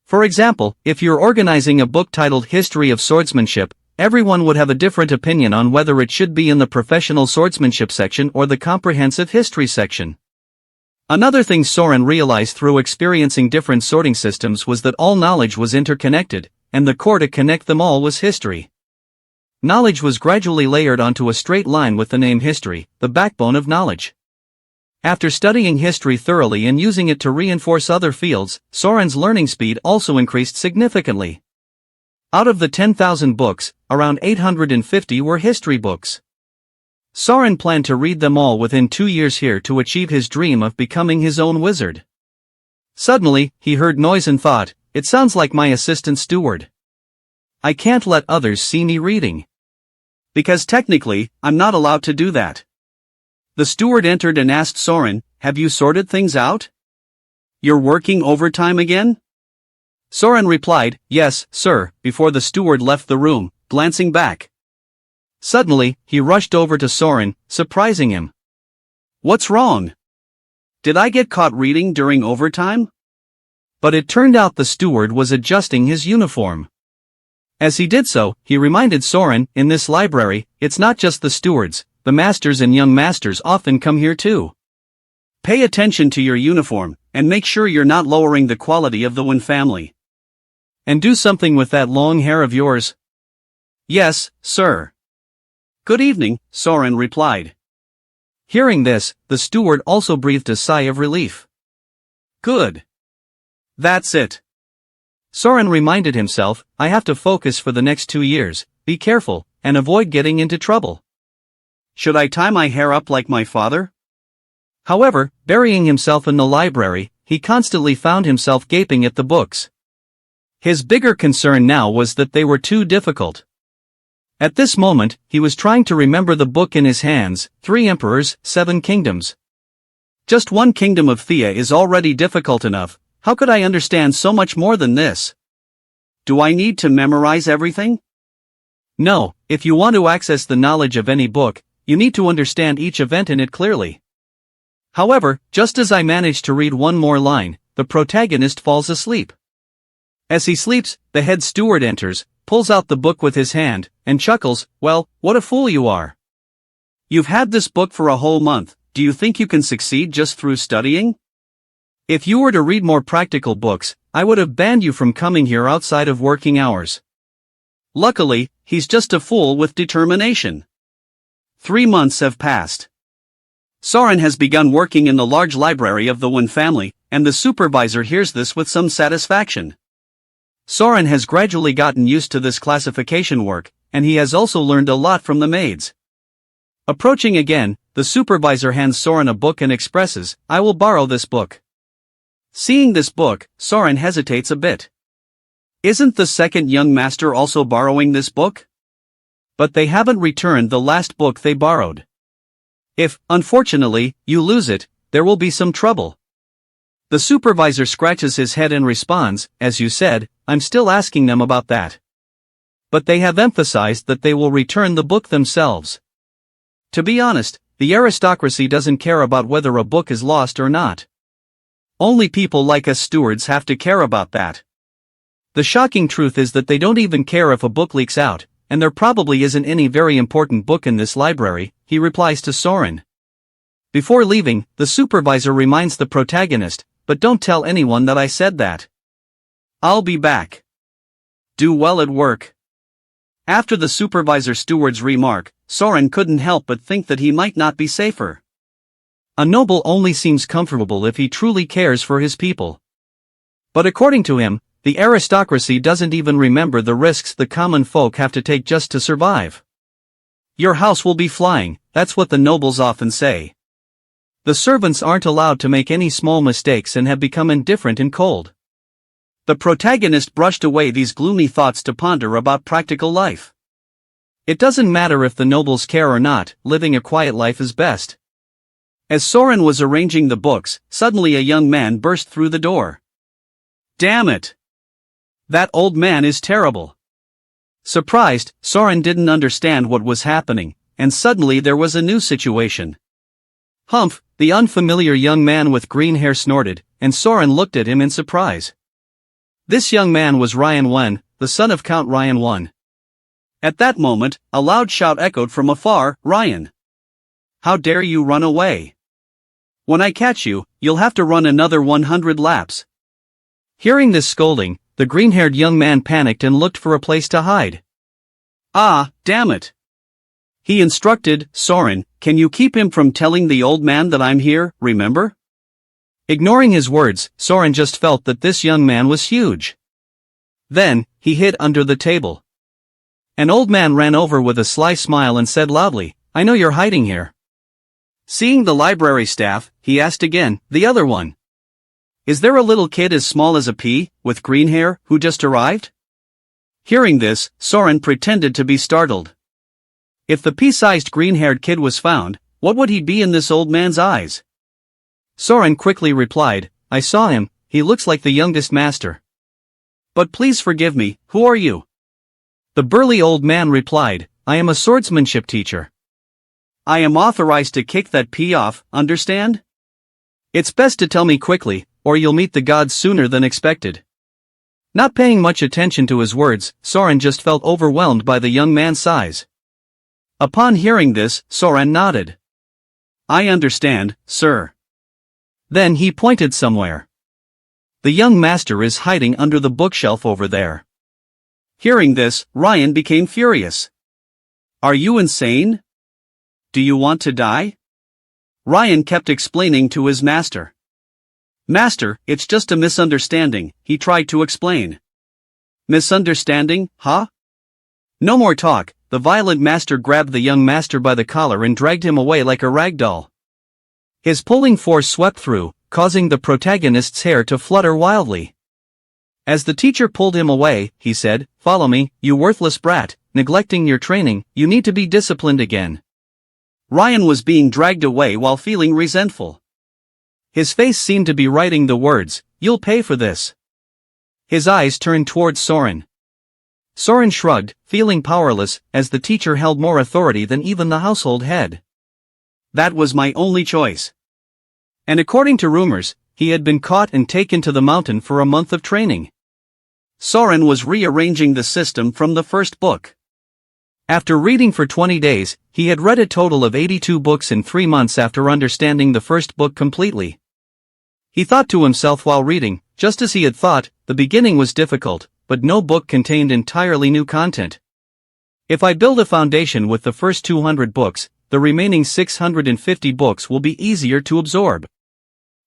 For example, if you're organizing a book titled History of Swordsmanship, everyone would have a different opinion on whether it should be in the professional swordsmanship section or the comprehensive history section." Another thing Soren realized through experiencing different sorting systems was that all knowledge was interconnected, and the core to connect them all was history. Knowledge was gradually layered onto a straight line with the name history, the backbone of knowledge. After studying history thoroughly and using it to reinforce other fields, Soren's learning speed also increased significantly. Out of the 10,000 books, around 850 were history books. Soren planned to read them all within 2 years here to achieve his dream of becoming his own wizard. Suddenly, he heard noise and thought, "It sounds like my assistant steward. I can't let others see me reading. Because technically, I'm not allowed to do that." The steward entered and asked Soren, "Have you sorted things out? You're working overtime again?" Soren replied, "Yes, sir," before the steward left the room, glancing back. Suddenly, he rushed over to Soren, surprising him. "What's wrong? Did I get caught reading during overtime?" But it turned out the steward was adjusting his uniform. As he did so, he reminded Soren, "In this library, it's not just the stewards, the masters and young masters often come here too. Pay attention to your uniform, and make sure you're not lowering the quality of the One family. And do something with that long hair of yours." "Yes, sir." "Good evening," Soren replied. Hearing this, the steward also breathed a sigh of relief. "Good. That's it." Soren reminded himself, "I have to focus for the next 2 years, be careful, and avoid getting into trouble. Should I tie my hair up like my father? However, burying himself in the library, he constantly found himself gaping at the books. His bigger concern now was that they were too difficult. At this moment, he was trying to remember the book in his hands, 3 Emperors, 7 Kingdoms. Just one kingdom of Thea is already difficult enough, how could I understand so much more than this? Do I need to memorize everything? No, if you want to access the knowledge of any book, you need to understand each event in it clearly. However, just as I managed to read one more line, the protagonist falls asleep. As he sleeps, the head steward enters, pulls out the book with his hand, and chuckles, "Well, what a fool you are. You've had this book for a whole month, do you think you can succeed just through studying? If you were to read more practical books, I would have banned you from coming here outside of working hours." Luckily, he's just a fool with determination. 3 months have passed. Soren has begun working in the large library of the Wen family, and the supervisor hears this with some satisfaction. Soren has gradually gotten used to this classification work, and he has also learned a lot from the maids. Approaching again, the supervisor hands Soren a book and expresses, "I will borrow this book." Seeing this book, Soren hesitates a bit. Isn't the second young master also borrowing this book? But they haven't returned the last book they borrowed. If, unfortunately, you lose it, there will be some trouble. The supervisor scratches his head and responds, "As you said, I'm still asking them about that. But they have emphasized that they will return the book themselves." To be honest, the aristocracy doesn't care about whether a book is lost or not. Only people like us stewards have to care about that. The shocking truth is that they don't even care if a book leaks out, and there probably isn't any very important book in this library, he replies to Soren. Before leaving, the supervisor reminds the protagonist, "But don't tell anyone that I said that. I'll be back. Do well at work." After the supervisor steward's remark, Soren couldn't help but think that he might not be safer. A noble only seems comfortable if he truly cares for his people. But according to him, the aristocracy doesn't even remember the risks the common folk have to take just to survive. "Your house will be flying," that's what the nobles often say. The servants aren't allowed to make any small mistakes and have become indifferent and cold. The protagonist brushed away these gloomy thoughts to ponder about practical life. It doesn't matter if the nobles care or not, living a quiet life is best. As Soren was arranging the books, suddenly a young man burst through the door. "Damn it! That old man is terrible." Surprised, Soren didn't understand what was happening, and suddenly there was a new situation. "Humph," the unfamiliar young man with green hair snorted, and Soren looked at him in surprise. This young man was Ryan Wen, the son of Count Ryan Wen. At that moment, a loud shout echoed from afar, "Ryan! How dare you run away? When I catch you, you'll have to run another 100 laps." Hearing this scolding, the green-haired young man panicked and looked for a place to hide. "Ah, damn it!" he instructed, "Soren, can you keep him from telling the old man that I'm here, remember?" Ignoring his words, Soren just felt that this young man was huge. Then, he hid under the table. An old man ran over with a sly smile and said loudly, "I know you're hiding here." Seeing the library staff, he asked again, "The other one? Is there a little kid as small as a pea, with green hair, who just arrived?" Hearing this, Soren pretended to be startled. If the pea-sized green-haired kid was found, what would he be in this old man's eyes? Soren quickly replied, "I saw him, he looks like the youngest master." "But please forgive me, who are you?" The burly old man replied, "I am a swordsmanship teacher. I am authorized to kick that pea off, understand? It's best to tell me quickly, or you'll meet the gods sooner than expected." Not paying much attention to his words, Soren just felt overwhelmed by the young man's size. Upon hearing this, Soren nodded. "I understand, sir." Then he pointed somewhere. "The young master is hiding under the bookshelf over there." Hearing this, Ryan became furious. "Are you insane? Do you want to die?" Ryan kept explaining to his master. "Master, it's just a misunderstanding," he tried to explain. "Misunderstanding, huh?" No more talk, the violent master grabbed the young master by the collar and dragged him away like a rag doll. His pulling force swept through, causing the protagonist's hair to flutter wildly. As the teacher pulled him away, he said, "Follow me, you worthless brat, neglecting your training, you need to be disciplined again." Ryan was being dragged away while feeling resentful. His face seemed to be writing the words, "You'll pay for this." His eyes turned towards Soren. Soren shrugged, feeling powerless, as the teacher held more authority than even the household head. That was my only choice. And according to rumors, he had been caught and taken to the mountain for a month of training. Soren was rearranging the system from the first book. After reading for 20 days, he had read a total of 82 books in 3 months after understanding the first book completely. He thought to himself while reading, just as he had thought, the beginning was difficult, but no book contained entirely new content. If I build a foundation with the first 200 books, the remaining 650 books will be easier to absorb.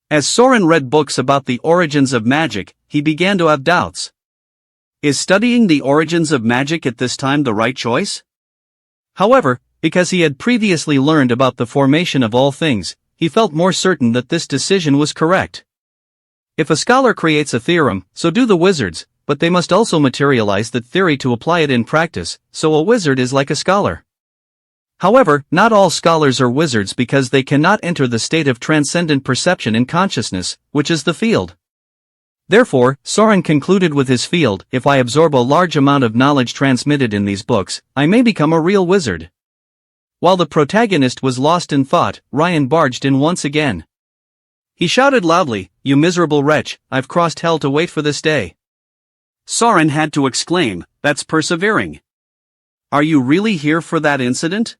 As Soren read books about the origins of magic, he began to have doubts. Is studying the origins of magic at this time the right choice? However, because he had previously learned about the formation of all things, he felt more certain that this decision was correct. If a scholar creates a theorem, so do the wizards, but they must also materialize that theory to apply it in practice, so a wizard is like a scholar. However, not all scholars are wizards because they cannot enter the state of transcendent perception and consciousness, which is the field. Therefore, Soren concluded with his field, if I absorb a large amount of knowledge transmitted in these books, I may become a real wizard. While the protagonist was lost in thought, Ryan barged in once again. He shouted loudly, "You miserable wretch, I've crossed hell to wait for this day." Soren had to exclaim, "That's persevering. Are you really here for that incident?"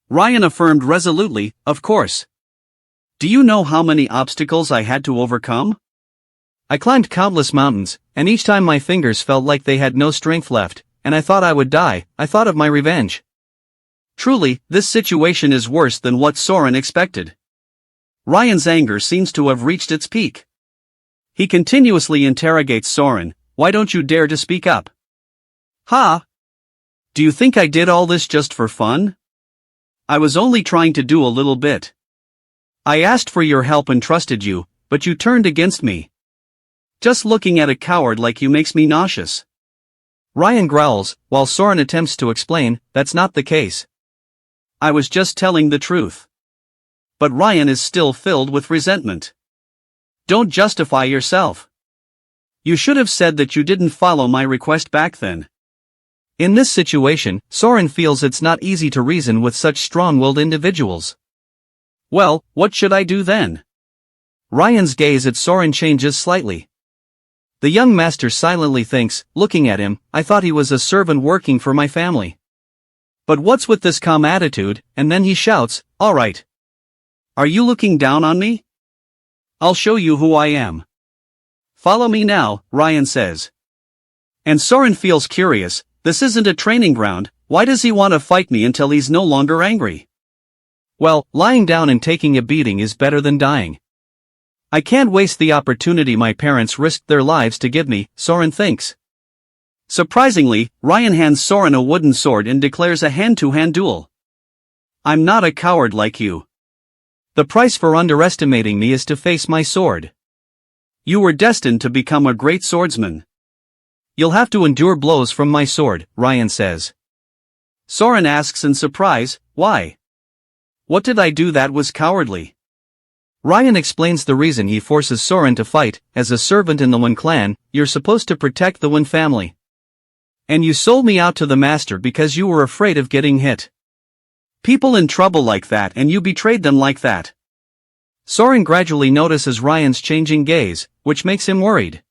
Ryan affirmed resolutely, "Of course. Do you know how many obstacles I had to overcome? I climbed countless mountains, and each time my fingers felt like they had no strength left, and I thought I would die. I thought of my revenge." Truly, this situation is worse than what Soren expected. Ryan's anger seems to have reached its peak. He continuously interrogates Soren, "Why don't you dare to speak up? Ha! Do you think I did all this just for fun? I was only trying to do a little bit. I asked for your help and trusted you, but you turned against me. Just looking at a coward like you makes me nauseous." Ryan growls, while Soren attempts to explain, "That's not the case. I was just telling the truth." But Ryan is still filled with resentment. "Don't justify yourself. You should have said that you didn't follow my request back then." In this situation, Soren feels it's not easy to reason with such strong-willed individuals. "Well, what should I do then?" Ryan's gaze at Soren changes slightly. The young master silently thinks, looking at him, "I thought he was a servant working for my family. But what's with this calm attitude?" And then he shouts, "All right. Are you looking down on me? I'll show you who I am. Follow me now," Ryan says. And Soren feels curious, this isn't a training ground, why does he want to fight me until he's no longer angry? Well, lying down and taking a beating is better than dying. I can't waste the opportunity my parents risked their lives to give me, Soren thinks. Surprisingly, Ryan hands Soren a wooden sword and declares a hand-to-hand duel. "I'm not a coward like you. The price for underestimating me is to face my sword. You were destined to become a great swordsman. You'll have to endure blows from my sword," Ryan says. Soren asks in surprise, "Why? What did I do that was cowardly?" Ryan explains the reason he forces Soren to fight. "As a servant in the Wen clan, you're supposed to protect the Wen family. And you sold me out to the master because you were afraid of getting hit. People in trouble like that and you betrayed them like that." Soren gradually notices Ryan's changing gaze, which makes him worried.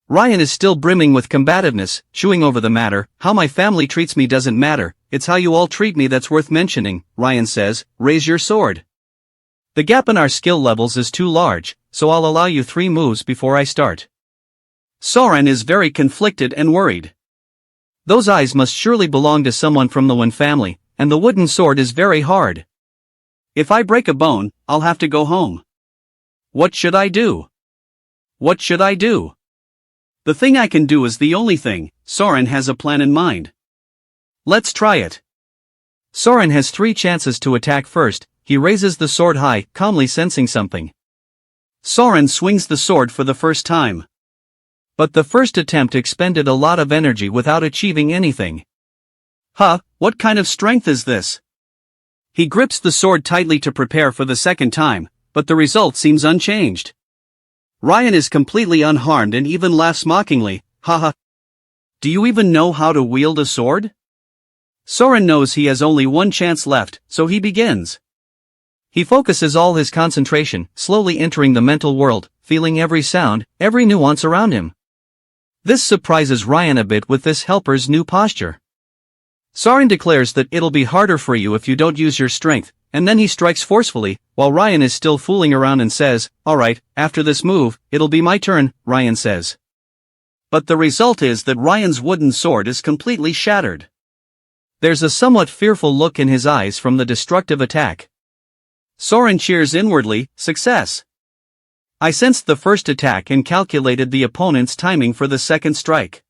Ryan is still brimming with combativeness, chewing over the matter. "How my family treats me doesn't matter, it's how you all treat me that's worth mentioning," Ryan says. "Raise your sword. The gap in our skill levels is too large, so I'll allow you 3 moves before I start." Soren is very conflicted and worried. Those eyes must surely belong to someone from the Wen family, and the wooden sword is very hard. If I break a bone, I'll have to go home. What should I do? What should I do? The thing I can do is the only thing. Soren has a plan in mind. "Let's try it." Soren has 3 chances to attack first. He raises the sword high, calmly sensing something. Soren swings the sword for the first time. But the first attempt expended a lot of energy without achieving anything. What kind of strength is this? He grips the sword tightly to prepare for the second time, but the result seems unchanged. Ryan is completely unharmed and even laughs mockingly. Haha. Do you even know how to wield a sword? Soren knows he has only one chance left, so he begins. He focuses all his concentration, slowly entering the mental world, feeling every sound, every nuance around him. This surprises Ryan a bit with this helper's new posture. Soren declares that it'll be harder for you if you don't use your strength, and then he strikes forcefully, while Ryan is still fooling around and says, "Alright, after this move, it'll be my turn," Ryan says. But the result is that Ryan's wooden sword is completely shattered. There's a somewhat fearful look in his eyes from the destructive attack. Soren cheers inwardly, success. I sensed the first attack and calculated the opponent's timing for the second strike.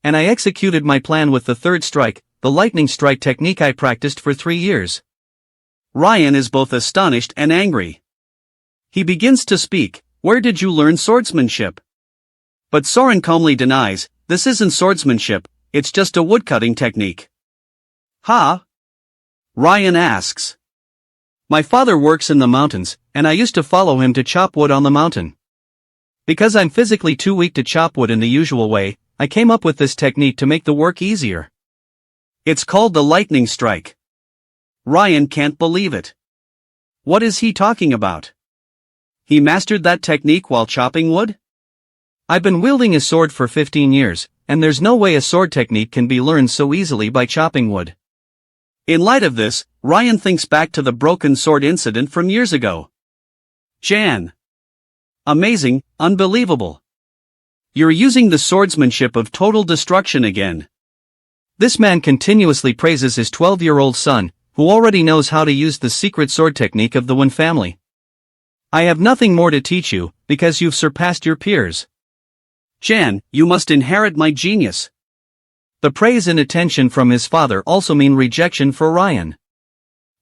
And I executed my plan with the third strike, the lightning strike technique I practiced for 3 years. Ryan is both astonished and angry. He begins to speak. Where did you learn swordsmanship? But Soren calmly denies, this isn't swordsmanship, it's just a woodcutting technique. Ryan asks. My father works in the mountains, and I used to follow him to chop wood on the mountain. Because I'm physically too weak to chop wood in the usual way, I came up with this technique to make the work easier. It's called the lightning strike. Ryan can't believe it. What is he talking about? He mastered that technique while chopping wood? I've been wielding a sword for 15 years, and there's no way a sword technique can be learned so easily by chopping wood. In light of this, Ryan thinks back to the broken sword incident from years ago. Jan. Amazing, unbelievable. You're using the swordsmanship of total destruction again. This man continuously praises his 12-year-old son, who already knows how to use the secret sword technique of the Wen family. I have nothing more to teach you, because you've surpassed your peers. Jan, you must inherit my genius. The praise and attention from his father also mean rejection for Ryan.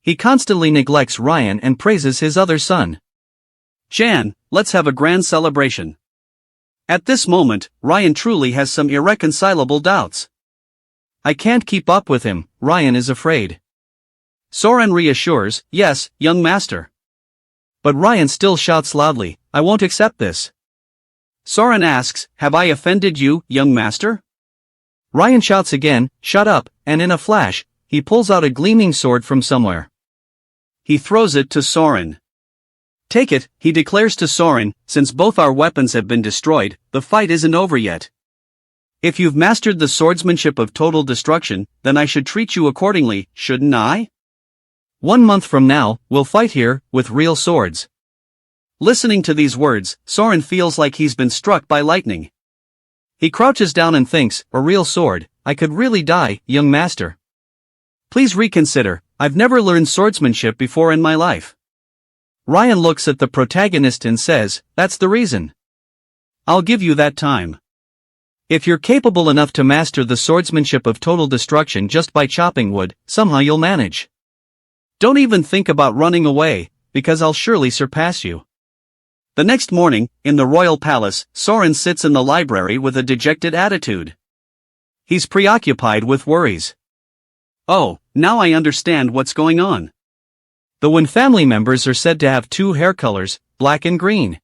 He constantly neglects Ryan and praises his other son. Jan, let's have a grand celebration. At this moment, Ryan truly has some irreconcilable doubts. I can't keep up with him, Ryan is afraid. Soren reassures, yes, young master. But Ryan still shouts loudly, I won't accept this. Soren asks, have I offended you, young master? Ryan shouts again, shut up, and in a flash, he pulls out a gleaming sword from somewhere. He throws it to Soren. Take it, he declares to Soren, since both our weapons have been destroyed, the fight isn't over yet. If you've mastered the swordsmanship of total destruction, then I should treat you accordingly, shouldn't I? 1 month from now, we'll fight here, with real swords. Listening to these words, Soren feels like he's been struck by lightning. He crouches down and thinks, a real sword, I could really die, young master. Please reconsider, I've never learned swordsmanship before in my life. Ryan looks at the protagonist and says, that's the reason. I'll give you that time. If you're capable enough to master the swordsmanship of total destruction just by chopping wood, somehow you'll manage. Don't even think about running away, because I'll surely surpass you. The next morning, in the royal palace, Soren sits in the library with a dejected attitude. He's preoccupied with worries. Oh, now I understand what's going on. The Wen family members are said to have 2 hair colors, black and green.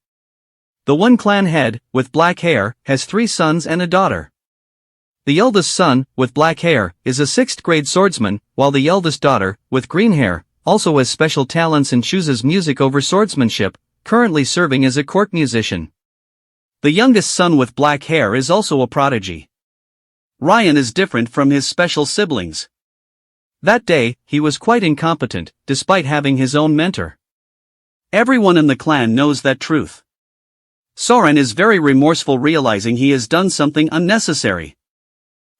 The Wen clan head, with black hair, has 3 sons and a daughter. The eldest son, with black hair, is a 6th grade swordsman, while the eldest daughter, with green hair, also has special talents and chooses music over swordsmanship, currently serving as a court musician. The youngest son with black hair is also a prodigy. Ryan is different from his special siblings. That day, he was quite incompetent, despite having his own mentor. Everyone in the clan knows that truth. Soren is very remorseful, realizing he has done something unnecessary.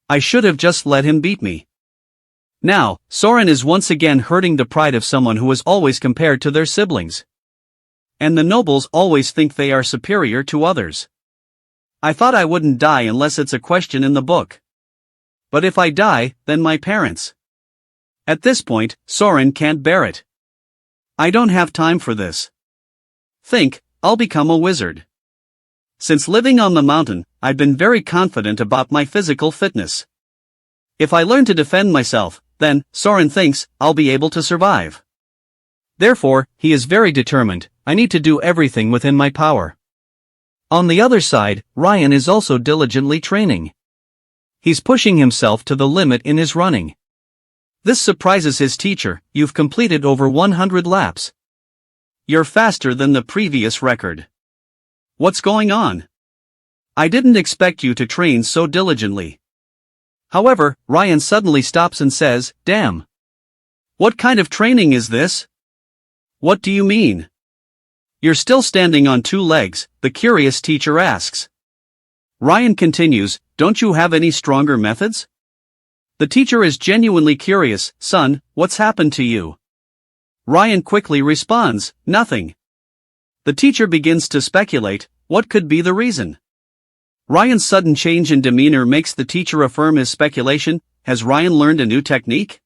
I should have just let him beat me. Now, Soren is once again hurting the pride of someone who is always compared to their siblings. And the nobles always think they are superior to others. I thought I wouldn't die unless it's a question in the book. But if I die, then my parents. At this point, Soren can't bear it. I don't have time for this. I'll become a wizard. Since living on the mountain, I've been very confident about my physical fitness. If I learn to defend myself, then, Soren thinks, I'll be able to survive. Therefore, he is very determined. I need to do everything within my power. On the other side, Ryan is also diligently training. He's pushing himself to the limit in his running. This surprises his teacher. You've completed over 100 laps. You're faster than the previous record. What's going on? I didn't expect you to train so diligently. However, Ryan suddenly stops and says, damn. What kind of training is this? What do you mean? You're still standing on 2 legs, the curious teacher asks. Ryan continues, don't you have any stronger methods? The teacher is genuinely curious, son, what's happened to you? Ryan quickly responds, nothing. The teacher begins to speculate, what could be the reason? Ryan's sudden change in demeanor makes the teacher affirm his speculation. Has Ryan learned a new technique?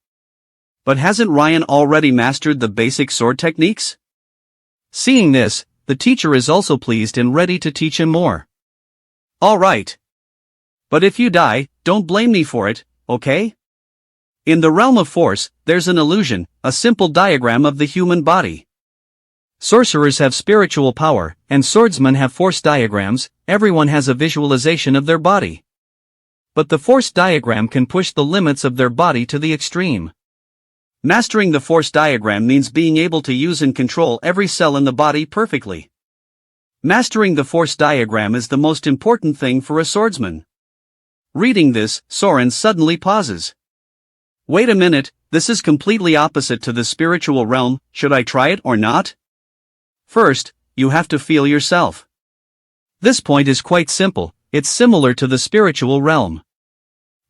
But hasn't Ryan already mastered the basic sword techniques? Seeing this, the teacher is also pleased and ready to teach him more. All right. But if you die, don't blame me for it, okay? In the realm of force, there's an illusion, a simple diagram of the human body. Sorcerers have spiritual power, and swordsmen have force diagrams. Everyone has a visualization of their body. But the force diagram can push the limits of their body to the extreme. Mastering the force diagram means being able to use and control every cell in the body perfectly. Mastering the force diagram is the most important thing for a swordsman. Reading this, Soren suddenly pauses. Wait a minute, this is completely opposite to the spiritual realm. Should I try it or not? First, you have to feel yourself. This point is quite simple. It's similar to the spiritual realm.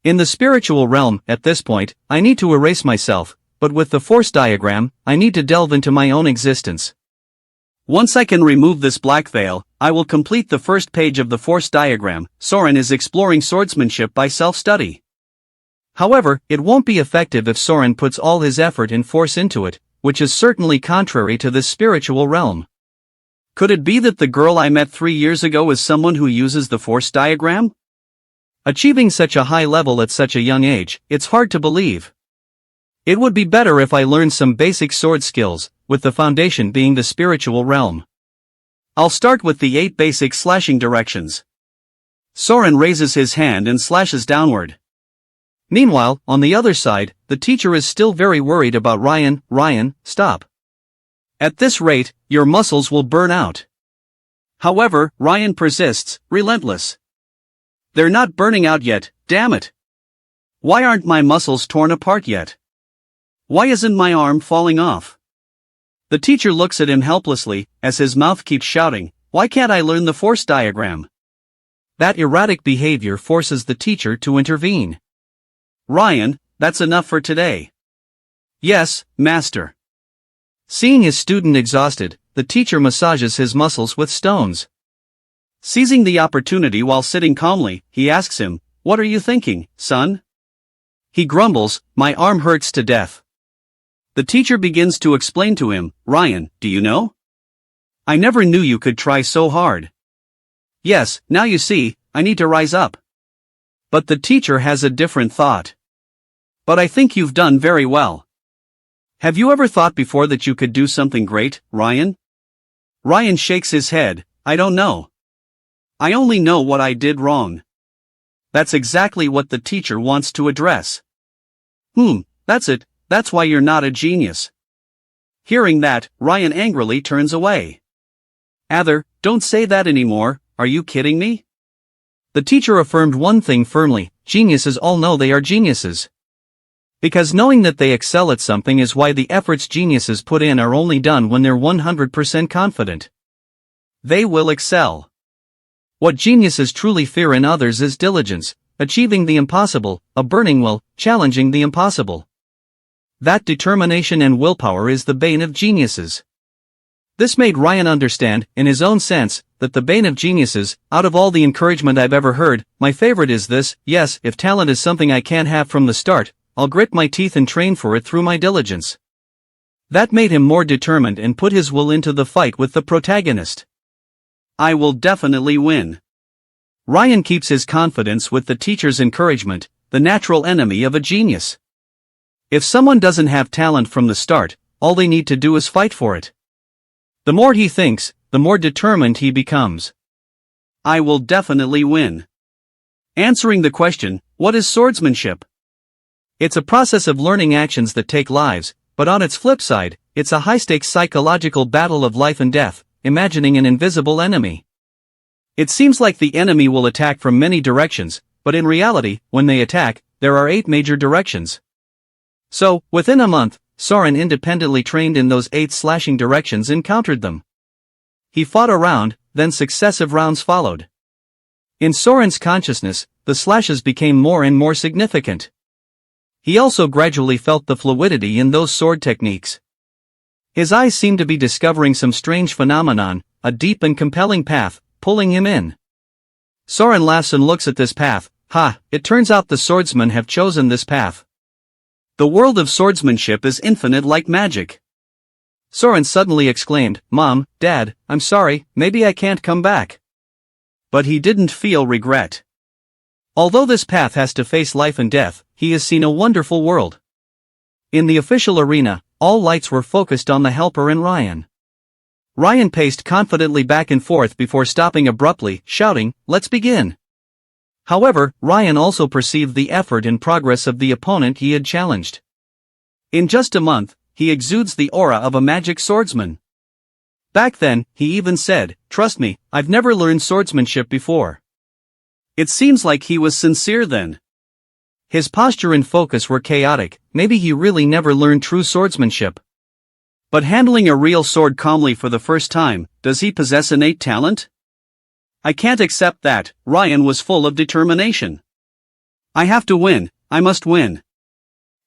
In the spiritual realm, at this point, I need to erase myself. But with the force diagram, I need to delve into my own existence. Once I can remove this black veil, I will complete the first page of the force diagram. Soren is exploring swordsmanship by self-study. However, it won't be effective if Soren puts all his effort and force into it, which is certainly contrary to this spiritual realm. Could it be that the girl I met 3 years ago is someone who uses the force diagram? Achieving such a high level at such a young age, it's hard to believe. It would be better if I learned some basic sword skills, with the foundation being the spiritual realm. I'll start with the 8 basic slashing directions. Soren raises his hand and slashes downward. Meanwhile, on the other side, the teacher is still very worried about Ryan. Ryan, stop. At this rate, your muscles will burn out. However, Ryan persists, relentless. They're not burning out yet, damn it. Why aren't my muscles torn apart yet? Why isn't my arm falling off? The teacher looks at him helplessly, as his mouth keeps shouting, why can't I learn the force diagram? That erratic behavior forces the teacher to intervene. Ryan, that's enough for today. Yes, master. Seeing his student exhausted, the teacher massages his muscles with stones. Seizing the opportunity while sitting calmly, he asks him, what are you thinking, son? He grumbles, my arm hurts to death. The teacher begins to explain to him, Ryan, do you know? I never knew you could try so hard. Yes, now you see, I need to rise up. But the teacher has a different thought. But I think you've done very well. Have you ever thought before that you could do something great, Ryan? Ryan shakes his head, I don't know. I only know what I did wrong. That's exactly what the teacher wants to address. That's it. That's why you're not a genius. Hearing that, Ryan angrily turns away. Don't say that anymore, are you kidding me? The teacher affirmed one thing firmly, geniuses all know they are geniuses. Because knowing that they excel at something is why the efforts geniuses put in are only done when they're 100% confident. They will excel. What geniuses truly fear in others is diligence, achieving the impossible, a burning will, challenging the impossible. That determination and willpower is the bane of geniuses. This made Ryan understand, in his own sense, that the bane of geniuses, out of all the encouragement I've ever heard, my favorite is this, yes, if talent is something I can't have from the start, I'll grit my teeth and train for it through my diligence. That made him more determined and put his will into the fight with the protagonist. I will definitely win. Ryan keeps his confidence with the teacher's encouragement, the natural enemy of a genius. If someone doesn't have talent from the start, all they need to do is fight for it. The more he thinks, the more determined he becomes. I will definitely win. Answering the question, what is swordsmanship? It's a process of learning actions that take lives, but on its flip side, it's a high-stakes psychological battle of life and death, imagining an invisible enemy. It seems like the enemy will attack from many directions, but in reality, when they attack, there are 8 major directions. So, within a month, Soren independently trained in those 8 slashing directions and countered them. He fought a round, then successive rounds followed. In Soren's consciousness, the slashes became more and more significant. He also gradually felt the fluidity in those sword techniques. His eyes seemed to be discovering some strange phenomenon, a deep and compelling path, pulling him in. Soren laughs and looks at this path. It turns out the swordsmen have chosen this path. The world of swordsmanship is infinite like magic. Soren suddenly exclaimed, Mom, Dad, I'm sorry, maybe I can't come back. But he didn't feel regret. Although this path has to face life and death, he has seen a wonderful world. In the official arena, all lights were focused on the helper and Ryan. Ryan paced confidently back and forth before stopping abruptly, shouting, Let's begin. However, Ryan also perceived the effort and progress of the opponent he had challenged. In just a month, he exudes the aura of a magic swordsman. Back then, he even said, Trust me, I've never learned swordsmanship before. It seems like he was sincere then. His posture and focus were chaotic, maybe he really never learned true swordsmanship. But handling a real sword calmly for the first time, does he possess innate talent? I can't accept that. Ryan was full of determination. I have to win, I must win.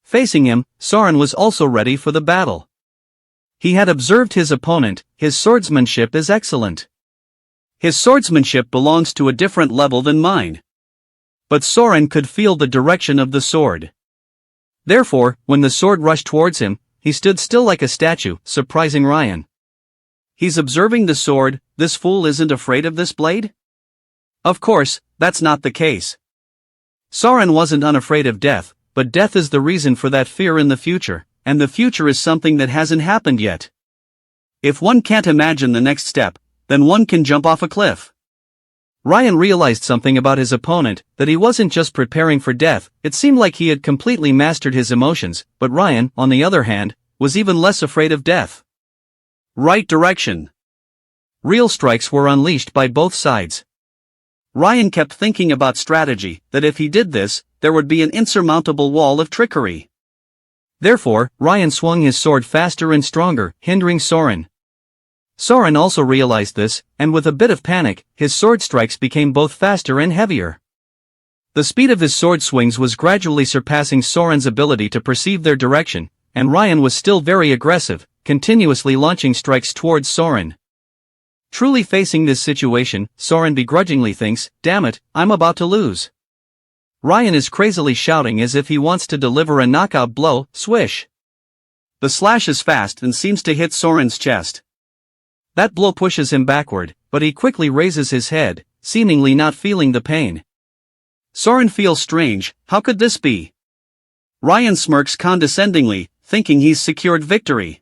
Facing him, Soren was also ready for the battle. He had observed his opponent, his swordsmanship is excellent. His swordsmanship belongs to a different level than mine. But Soren could feel the direction of the sword. Therefore, when the sword rushed towards him, he stood still like a statue, surprising Ryan. He's observing the sword, this fool isn't afraid of this blade? Of course, that's not the case. Soren wasn't unafraid of death, but death is the reason for that fear in the future, and the future is something that hasn't happened yet. If one can't imagine the next step, then one can jump off a cliff. Ryan realized something about his opponent, that he wasn't just preparing for death. It seemed like he had completely mastered his emotions, but Ryan, on the other hand, was even less afraid of death. Right direction. Real strikes were unleashed by both sides. Ryan kept thinking about strategy, that if he did this, there would be an insurmountable wall of trickery. Therefore, Ryan swung his sword faster and stronger, hindering Soren. Soren also realized this, and with a bit of panic, his sword strikes became both faster and heavier. The speed of his sword swings was gradually surpassing Soren's ability to perceive their direction, and Ryan was still very aggressive, continuously launching strikes towards Soren. Truly facing this situation, Soren begrudgingly thinks, Damn it, I'm about to lose. Ryan is crazily shouting as if he wants to deliver a knockout blow, swish. The slash is fast and seems to hit Soren's chest. That blow pushes him backward, but he quickly raises his head, seemingly not feeling the pain. Soren feels strange, how could this be? Ryan smirks condescendingly, thinking he's secured victory.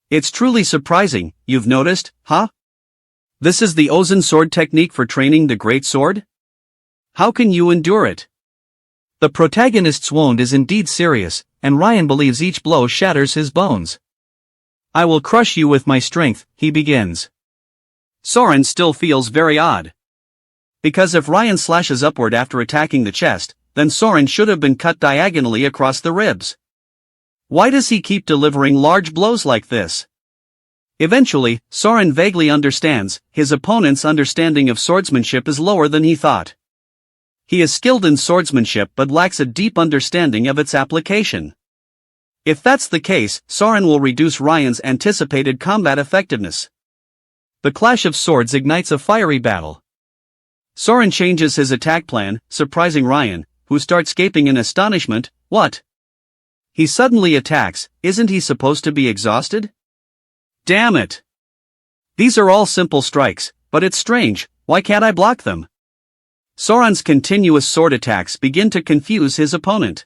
It's truly surprising, you've noticed, huh? This is the Ozen sword technique for training the great sword? How can you endure it? The protagonist's wound is indeed serious, and Ryan believes each blow shatters his bones. I will crush you with my strength, he begins. Soren still feels very odd. Because if Ryan slashes upward after attacking the chest, then Soren should have been cut diagonally across the ribs. Why does he keep delivering large blows like this? Eventually, Soren vaguely understands, his opponent's understanding of swordsmanship is lower than he thought. He is skilled in swordsmanship but lacks a deep understanding of its application. If that's the case, Soren will reduce Ryan's anticipated combat effectiveness. The clash of swords ignites a fiery battle. Soren changes his attack plan, surprising Ryan, who starts gaping in astonishment. What? He suddenly attacks. Isn't he supposed to be exhausted? Damn it! These are all simple strikes, but it's strange, why can't I block them? Soren's continuous sword attacks begin to confuse his opponent.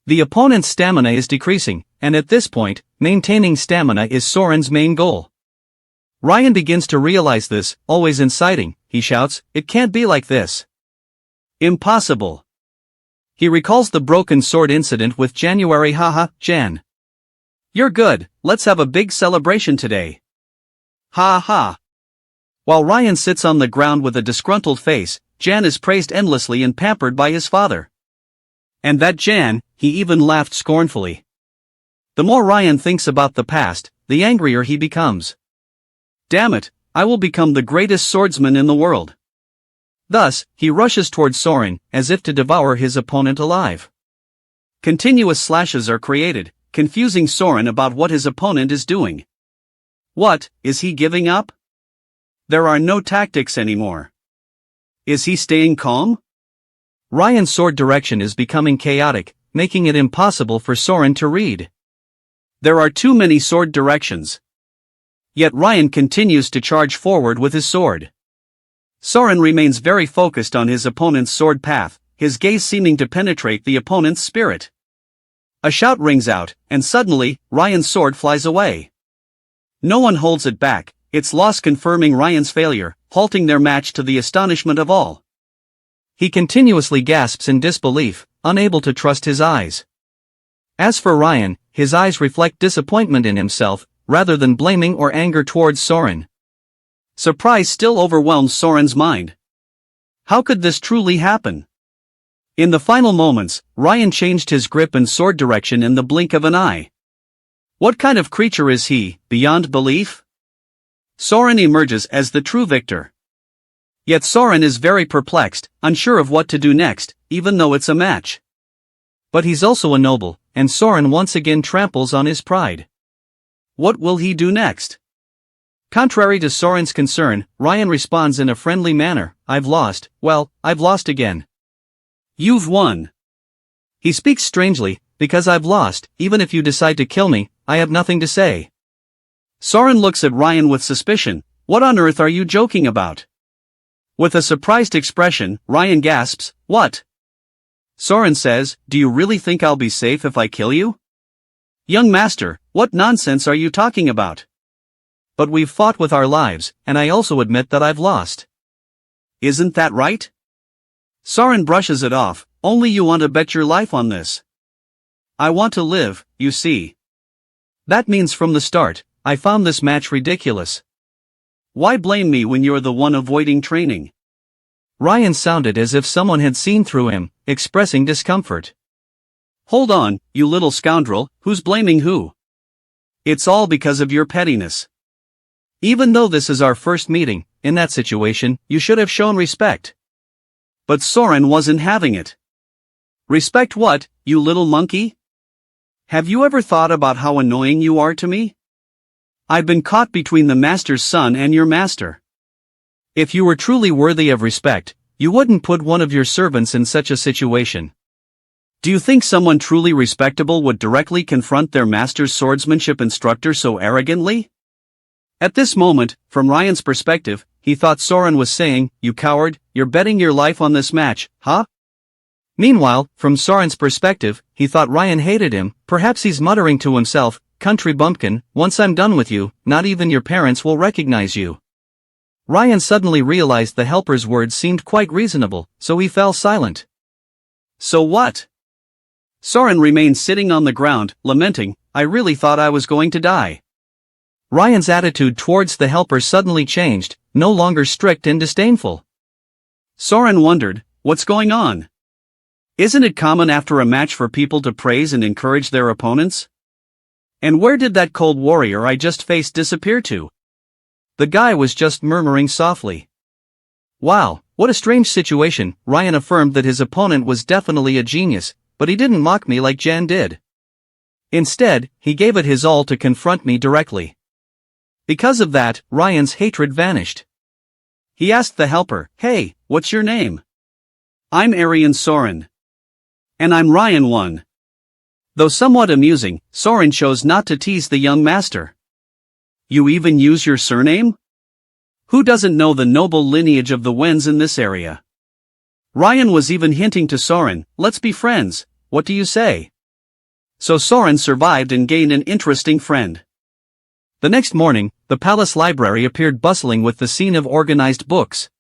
The opponent's stamina is decreasing, and at this point, maintaining stamina is Soren's main goal. Ryan begins to realize this, always inciting, he shouts, "It can't be like this. Impossible." He recalls the broken sword incident with January. Haha, Jan. You're good, let's have a big celebration today. Ha ha. While Ryan sits on the ground with a disgruntled face, Jan is praised endlessly and pampered by his father. And that Jan, he even laughed scornfully. The more Ryan thinks about the past, the angrier he becomes. Damn it, I will become the greatest swordsman in the world. Thus, he rushes towards Soren, as if to devour his opponent alive. Continuous slashes are created, confusing Soren about what his opponent is doing. What, is he giving up? There are no tactics anymore. Is he staying calm? Ryan's sword direction is becoming chaotic, making it impossible for Soren to read. There are too many sword directions. Yet Ryan continues to charge forward with his sword. Soren remains very focused on his opponent's sword path, his gaze seeming to penetrate the opponent's spirit. A shout rings out, and suddenly, Ryan's sword flies away. No one holds it back, its loss confirming Ryan's failure, halting their match to the astonishment of all. He continuously gasps in disbelief, unable to trust his eyes. As for Ryan, his eyes reflect disappointment in himself, rather than blaming or anger towards Soren. Surprise still overwhelms Soren's mind. How could this truly happen? In the final moments, Ryan changed his grip and sword direction in the blink of an eye. What kind of creature is he, beyond belief? Soren emerges as the true victor. Yet Soren is very perplexed, unsure of what to do next, even though it's a match. But he's also a noble, and Soren once again tramples on his pride. What will he do next? Contrary to Soren's concern, Ryan responds in a friendly manner, "I've lost, well, I've lost again." You've won. He speaks strangely, "Because I've lost, even if you decide to kill me, I have nothing to say." Soren looks at Ryan with suspicion. What on earth are you joking about? With a surprised expression, Ryan gasps, "What?" Soren says, "Do you really think I'll be safe if I kill you?" "Young master, what nonsense are you talking about?" "But we've fought with our lives, and I also admit that I've lost." "Isn't that right?" Soren brushes it off, "Only you want to bet your life on this." "I want to live, you see." "That means from the start, I found this match ridiculous." "Why blame me when you're the one avoiding training?" Ryan sounded as if someone had seen through him, expressing discomfort. "Hold on, you little scoundrel, who's blaming who? It's all because of your pettiness. Even though this is our first meeting, in that situation, you should have shown respect." But Soren wasn't having it. "Respect what, you little monkey? Have you ever thought about how annoying you are to me? I've been caught between the master's son and your master. If you were truly worthy of respect, you wouldn't put one of your servants in such a situation." Do you think someone truly respectable would directly confront their master's swordsmanship instructor so arrogantly? At this moment, from Ryan's perspective, he thought Soren was saying, "You coward, you're betting your life on this match, huh?" Meanwhile, from Soren's perspective, he thought Ryan hated him. Perhaps he's muttering to himself, "Country bumpkin, once I'm done with you, not even your parents will recognize you." Ryan suddenly realized the helper's words seemed quite reasonable, so he fell silent. So what? Soren remained sitting on the ground, lamenting, "I really thought I was going to die." Ryan's attitude towards the helper suddenly changed, no longer strict and disdainful. Soren wondered, what's going on? Isn't it common after a match for people to praise and encourage their opponents? And where did that cold warrior I just faced disappear to? The guy was just murmuring softly. Wow, what a strange situation. Ryan affirmed that his opponent was definitely a genius, but he didn't mock me like Jan did. Instead, he gave it his all to confront me directly. Because of that, Ryan's hatred vanished. He asked the helper, "Hey, what's your name?" "I'm Aryan Soren." "And I'm Ryan 1. Though somewhat amusing, Soren chose not to tease the young master. You even use your surname? Who doesn't know the noble lineage of the Wens in this area? Ryan was even hinting to Soren, let's be friends, what do you say? So Soren survived and gained an interesting friend. The next morning, the palace library appeared bustling with the scene of organized books.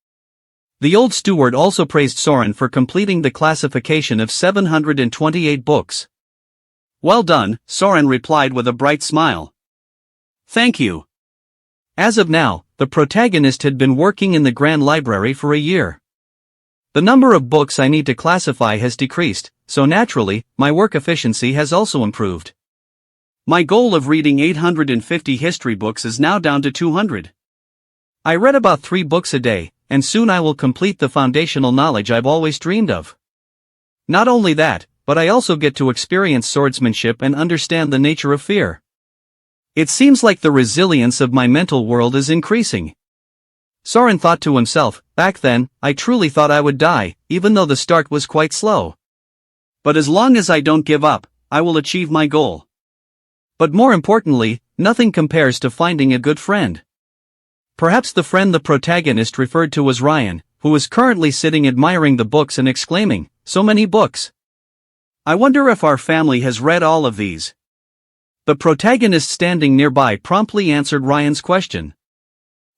The old steward also praised Soren for completing the classification of 728 books. Well done, Soren replied with a bright smile. Thank you. As of now, the protagonist had been working in the Grand Library for a year. The number of books I need to classify has decreased, so naturally, my work efficiency has also improved. My goal of reading 850 history books is now down to 200. I read about 3 books a day, and soon I will complete the foundational knowledge I've always dreamed of. Not only that, but I also get to experience swordsmanship and understand the nature of fear. It seems like the resilience of my mental world is increasing. Soren thought to himself, back then, I truly thought I would die, even though the start was quite slow. But as long as I don't give up, I will achieve my goal. But more importantly, nothing compares to finding a good friend. Perhaps the friend the protagonist referred to was Ryan, who was currently sitting admiring the books and exclaiming, so many books. I wonder if our family has read all of these. The protagonist standing nearby promptly answered Ryan's question.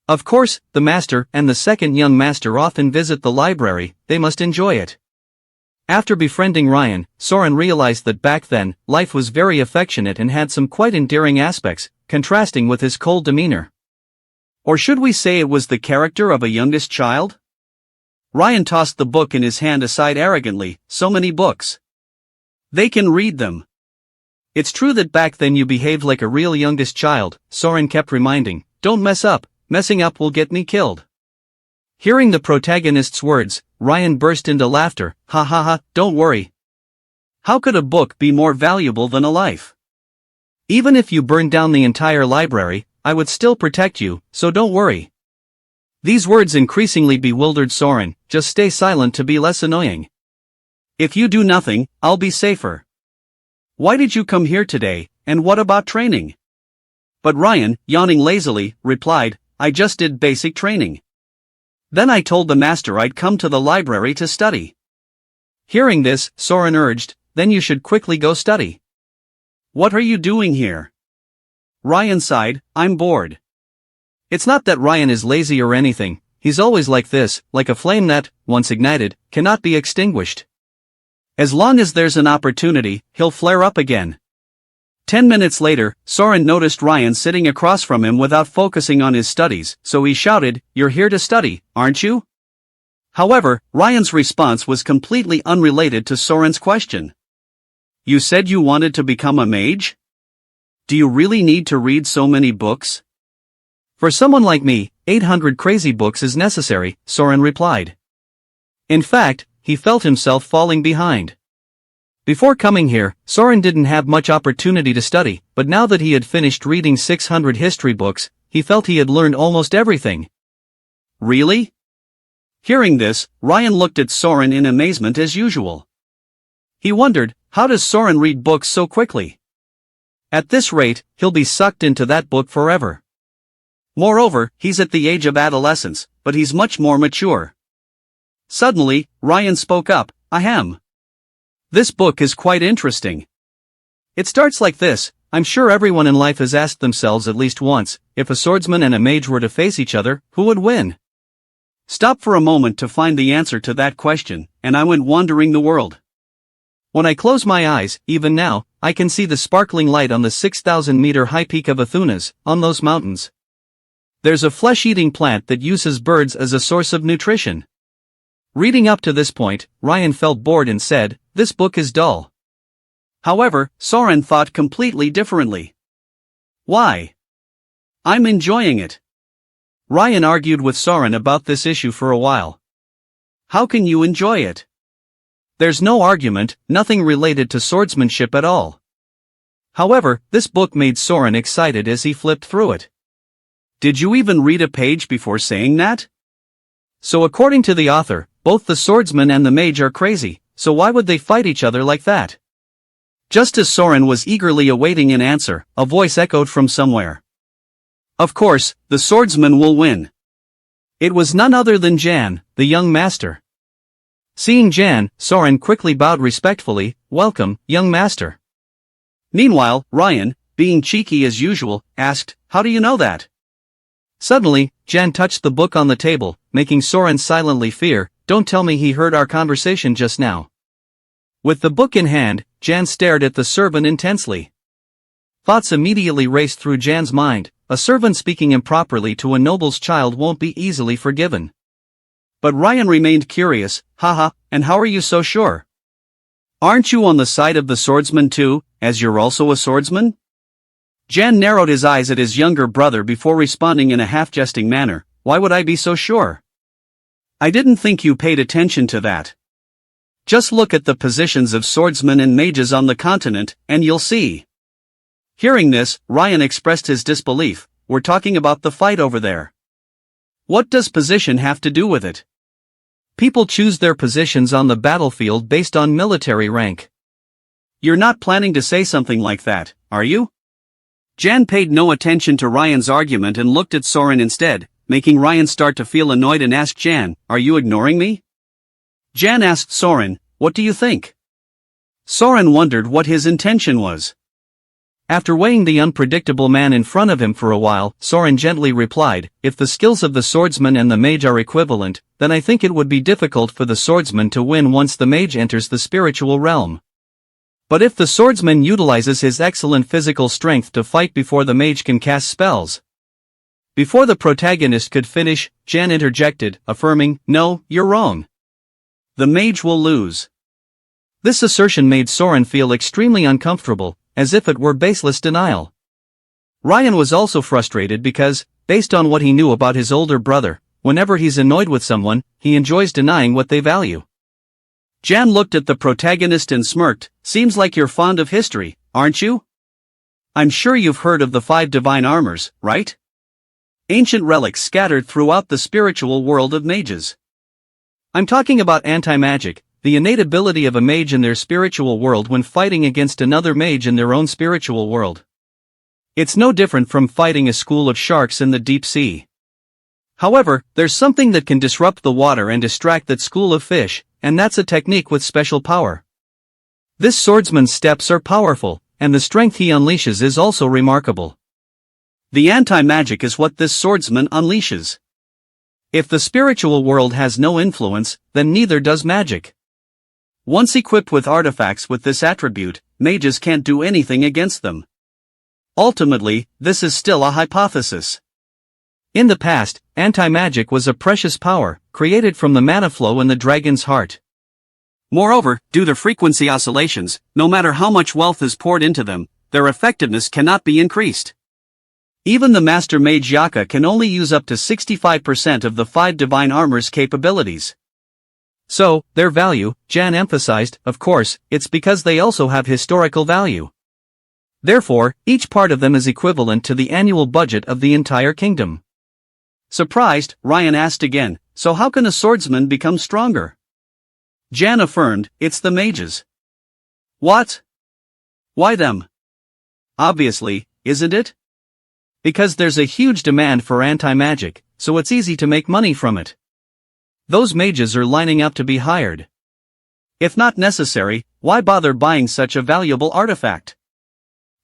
Of course, the master and the second young master often visit the library, they must enjoy it. After befriending Ryan, Soren realized that back then, life was very affectionate and had some quite endearing aspects, contrasting with his cold demeanor. Or should we say it was the character of a youngest child? Ryan tossed the book in his hand aside arrogantly, so many books. They can read them. It's true that back then you behaved like a real youngest child, Soren kept reminding, don't mess up. Messing up will get me killed. Hearing the protagonist's words, Ryan burst into laughter, ha ha ha, don't worry. How could a book be more valuable than a life? Even if you burned down the entire library, I would still protect you, so don't worry. These words increasingly bewildered Soren, just stay silent to be less annoying. If you do nothing, I'll be safer. Why did you come here today, and what about training? But Ryan, yawning lazily, replied, I just did basic training. Then I told the master I'd come to the library to study. Hearing this, Soren urged, then you should quickly go study. What are you doing here? Ryan sighed, I'm bored. It's not that Ryan is lazy or anything, he's always like this, like a flame that, once ignited, cannot be extinguished. As long as there's an opportunity, he'll flare up again. 10 minutes later, Soren noticed Ryan sitting across from him without focusing on his studies, so he shouted, you're here to study, aren't you? However, Ryan's response was completely unrelated to Soren's question. You said you wanted to become a mage? Do you really need to read so many books? For someone like me, 800 crazy books is necessary, Soren replied. In fact, he felt himself falling behind. Before coming here, Soren didn't have much opportunity to study, but now that he had finished reading 600 history books, he felt he had learned almost everything. Really? Hearing this, Ryan looked at Soren in amazement as usual. He wondered, how does Soren read books so quickly? At this rate, he'll be sucked into that book forever. Moreover, he's at the age of adolescence, but he's much more mature. Suddenly, Ryan spoke up, Ahem. This book is quite interesting. It starts like this, I'm sure everyone in life has asked themselves at least once, if a swordsman and a mage were to face each other, who would win? Stop for a moment to find the answer to that question, and I went wandering the world. When I close my eyes, even now, I can see the sparkling light on the 6,000-meter high peak of Athunas, on those mountains. There's a flesh-eating plant that uses birds as a source of nutrition. Reading up to this point, Ryan felt bored and said, this book is dull. However, Soren thought completely differently. Why? I'm enjoying it. Ryan argued with Soren about this issue for a while. How can you enjoy it? There's no argument, nothing related to swordsmanship at all. However, this book made Soren excited as he flipped through it. Did you even read a page before saying that? So according to the author, both the swordsman and the mage are crazy, so why would they fight each other like that? Just as Soren was eagerly awaiting an answer, a voice echoed from somewhere. Of course, the swordsman will win. It was none other than Jan, the young master. Seeing Jan, Soren quickly bowed respectfully, "Welcome, young master." Meanwhile, Ryan, being cheeky as usual, asked, "How do you know that?" Suddenly, Jan touched the book on the table, making Soren silently fear. "Don't tell me he heard our conversation just now." With the book in hand, Jan stared at the servant intensely. Thoughts immediately raced through Jan's mind. A servant speaking improperly to a noble's child won't be easily forgiven. But Ryan remained curious. "Haha, and how are you so sure? Aren't you on the side of the swordsman too, as you're also a swordsman?" Jan narrowed his eyes at his younger brother before responding in a half-jesting manner. "Why would I be so sure? I didn't think you paid attention to that. Just look at the positions of swordsmen and mages on the continent, and you'll see." Hearing this, Ryan expressed his disbelief. "We're talking about the fight over there. What does position have to do with it? People choose their positions on the battlefield based on military rank. You're not planning to say something like that, are you?" Jan paid no attention to Ryan's argument and looked at Soren instead, making Ryan start to feel annoyed and ask Jan, "Are you ignoring me?" Jan asked Soren, "What do you think?" Soren wondered what his intention was. After weighing the unpredictable man in front of him for a while, Soren gently replied, "If the skills of the swordsman and the mage are equivalent, then I think it would be difficult for the swordsman to win once the mage enters the spiritual realm. But if the swordsman utilizes his excellent physical strength to fight before the mage can cast spells." Before the protagonist could finish, Jan interjected, affirming, "No, you're wrong. The mage will lose." This assertion made Soren feel extremely uncomfortable, as if it were baseless denial. Ryan was also frustrated because, based on what he knew about his older brother, whenever he's annoyed with someone, he enjoys denying what they value. Jan looked at the protagonist and smirked. "Seems like you're fond of history, aren't you? I'm sure you've heard of the 5 divine armors, right? Ancient relics scattered throughout the spiritual world of mages. I'm talking about anti-magic, the innate ability of a mage in their spiritual world when fighting against another mage in their own spiritual world. It's no different from fighting a school of sharks in the deep sea. However, there's something that can disrupt the water and distract that school of fish, and that's a technique with special power. This swordsman's steps are powerful, and the strength he unleashes is also remarkable. The anti-magic is what this swordsman unleashes. If the spiritual world has no influence, then neither does magic. Once equipped with artifacts with this attribute, mages can't do anything against them. Ultimately, this is still a hypothesis. In the past, anti-magic was a precious power, created from the mana flow in the dragon's heart. Moreover, due to frequency oscillations, no matter how much wealth is poured into them, their effectiveness cannot be increased. Even the master mage Yaka can only use up to 65% of the 5 divine armor's capabilities. So, their value, Jan emphasized, of course, it's because they also have historical value. Therefore, each part of them is equivalent to the annual budget of the entire kingdom. Surprised, Ryan asked again, "So how can a swordsman become stronger?" Jan affirmed, "It's the mages." "What? Why them?" "Obviously, isn't it? Because there's a huge demand for anti-magic, so it's easy to make money from it. Those mages are lining up to be hired. If not necessary, why bother buying such a valuable artifact?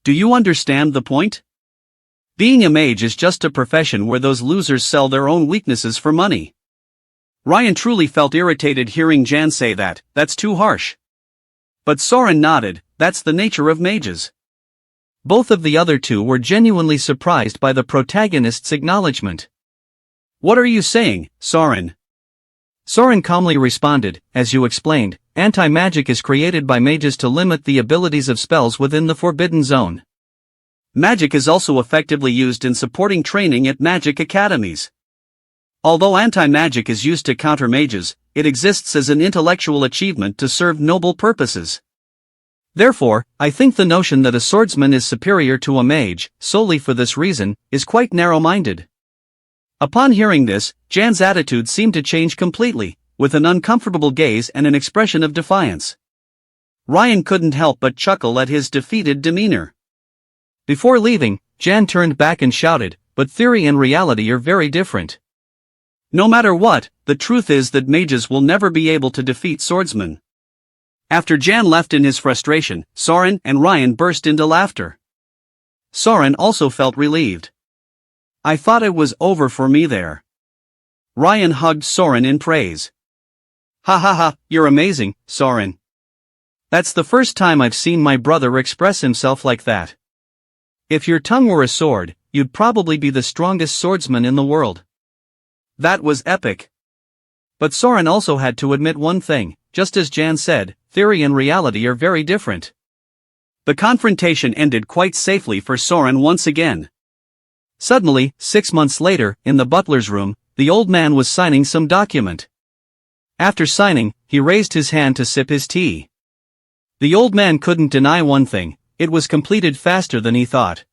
Do you understand the point? Being a mage is just a profession where those losers sell their own weaknesses for money." Ryan truly felt irritated hearing Jan say that. That's too harsh. But Soren nodded. That's the nature of mages. Both of the other two were genuinely surprised by the protagonist's acknowledgement. "What are you saying, Soren?" Soren calmly responded, "As you explained, anti-magic is created by mages to limit the abilities of spells within the forbidden zone. Magic is also effectively used in supporting training at magic academies. Although anti-magic is used to counter mages, it exists as an intellectual achievement to serve noble purposes. Therefore, I think the notion that a swordsman is superior to a mage, solely for this reason, is quite narrow-minded." Upon hearing this, Jan's attitude seemed to change completely, with an uncomfortable gaze and an expression of defiance. Ryan couldn't help but chuckle at his defeated demeanor. Before leaving, Jan turned back and shouted, "But theory and reality are very different. No matter what, the truth is that mages will never be able to defeat swordsmen." After Jan left in his frustration, Soren and Ryan burst into laughter. Soren also felt relieved. "I thought it was over for me there." Ryan hugged Soren in praise. "Ha ha ha, you're amazing, Soren. That's the first time I've seen my brother express himself like that. If your tongue were a sword, you'd probably be the strongest swordsman in the world." That was epic. But Soren also had to admit one thing, just as Jan said, theory and reality are very different. The confrontation ended quite safely for Soren once again. Suddenly, 6 months later, in the butler's room, the old man was signing some document. After signing, he raised his hand to sip his tea. The old man couldn't deny one thing: it was completed faster than he thought.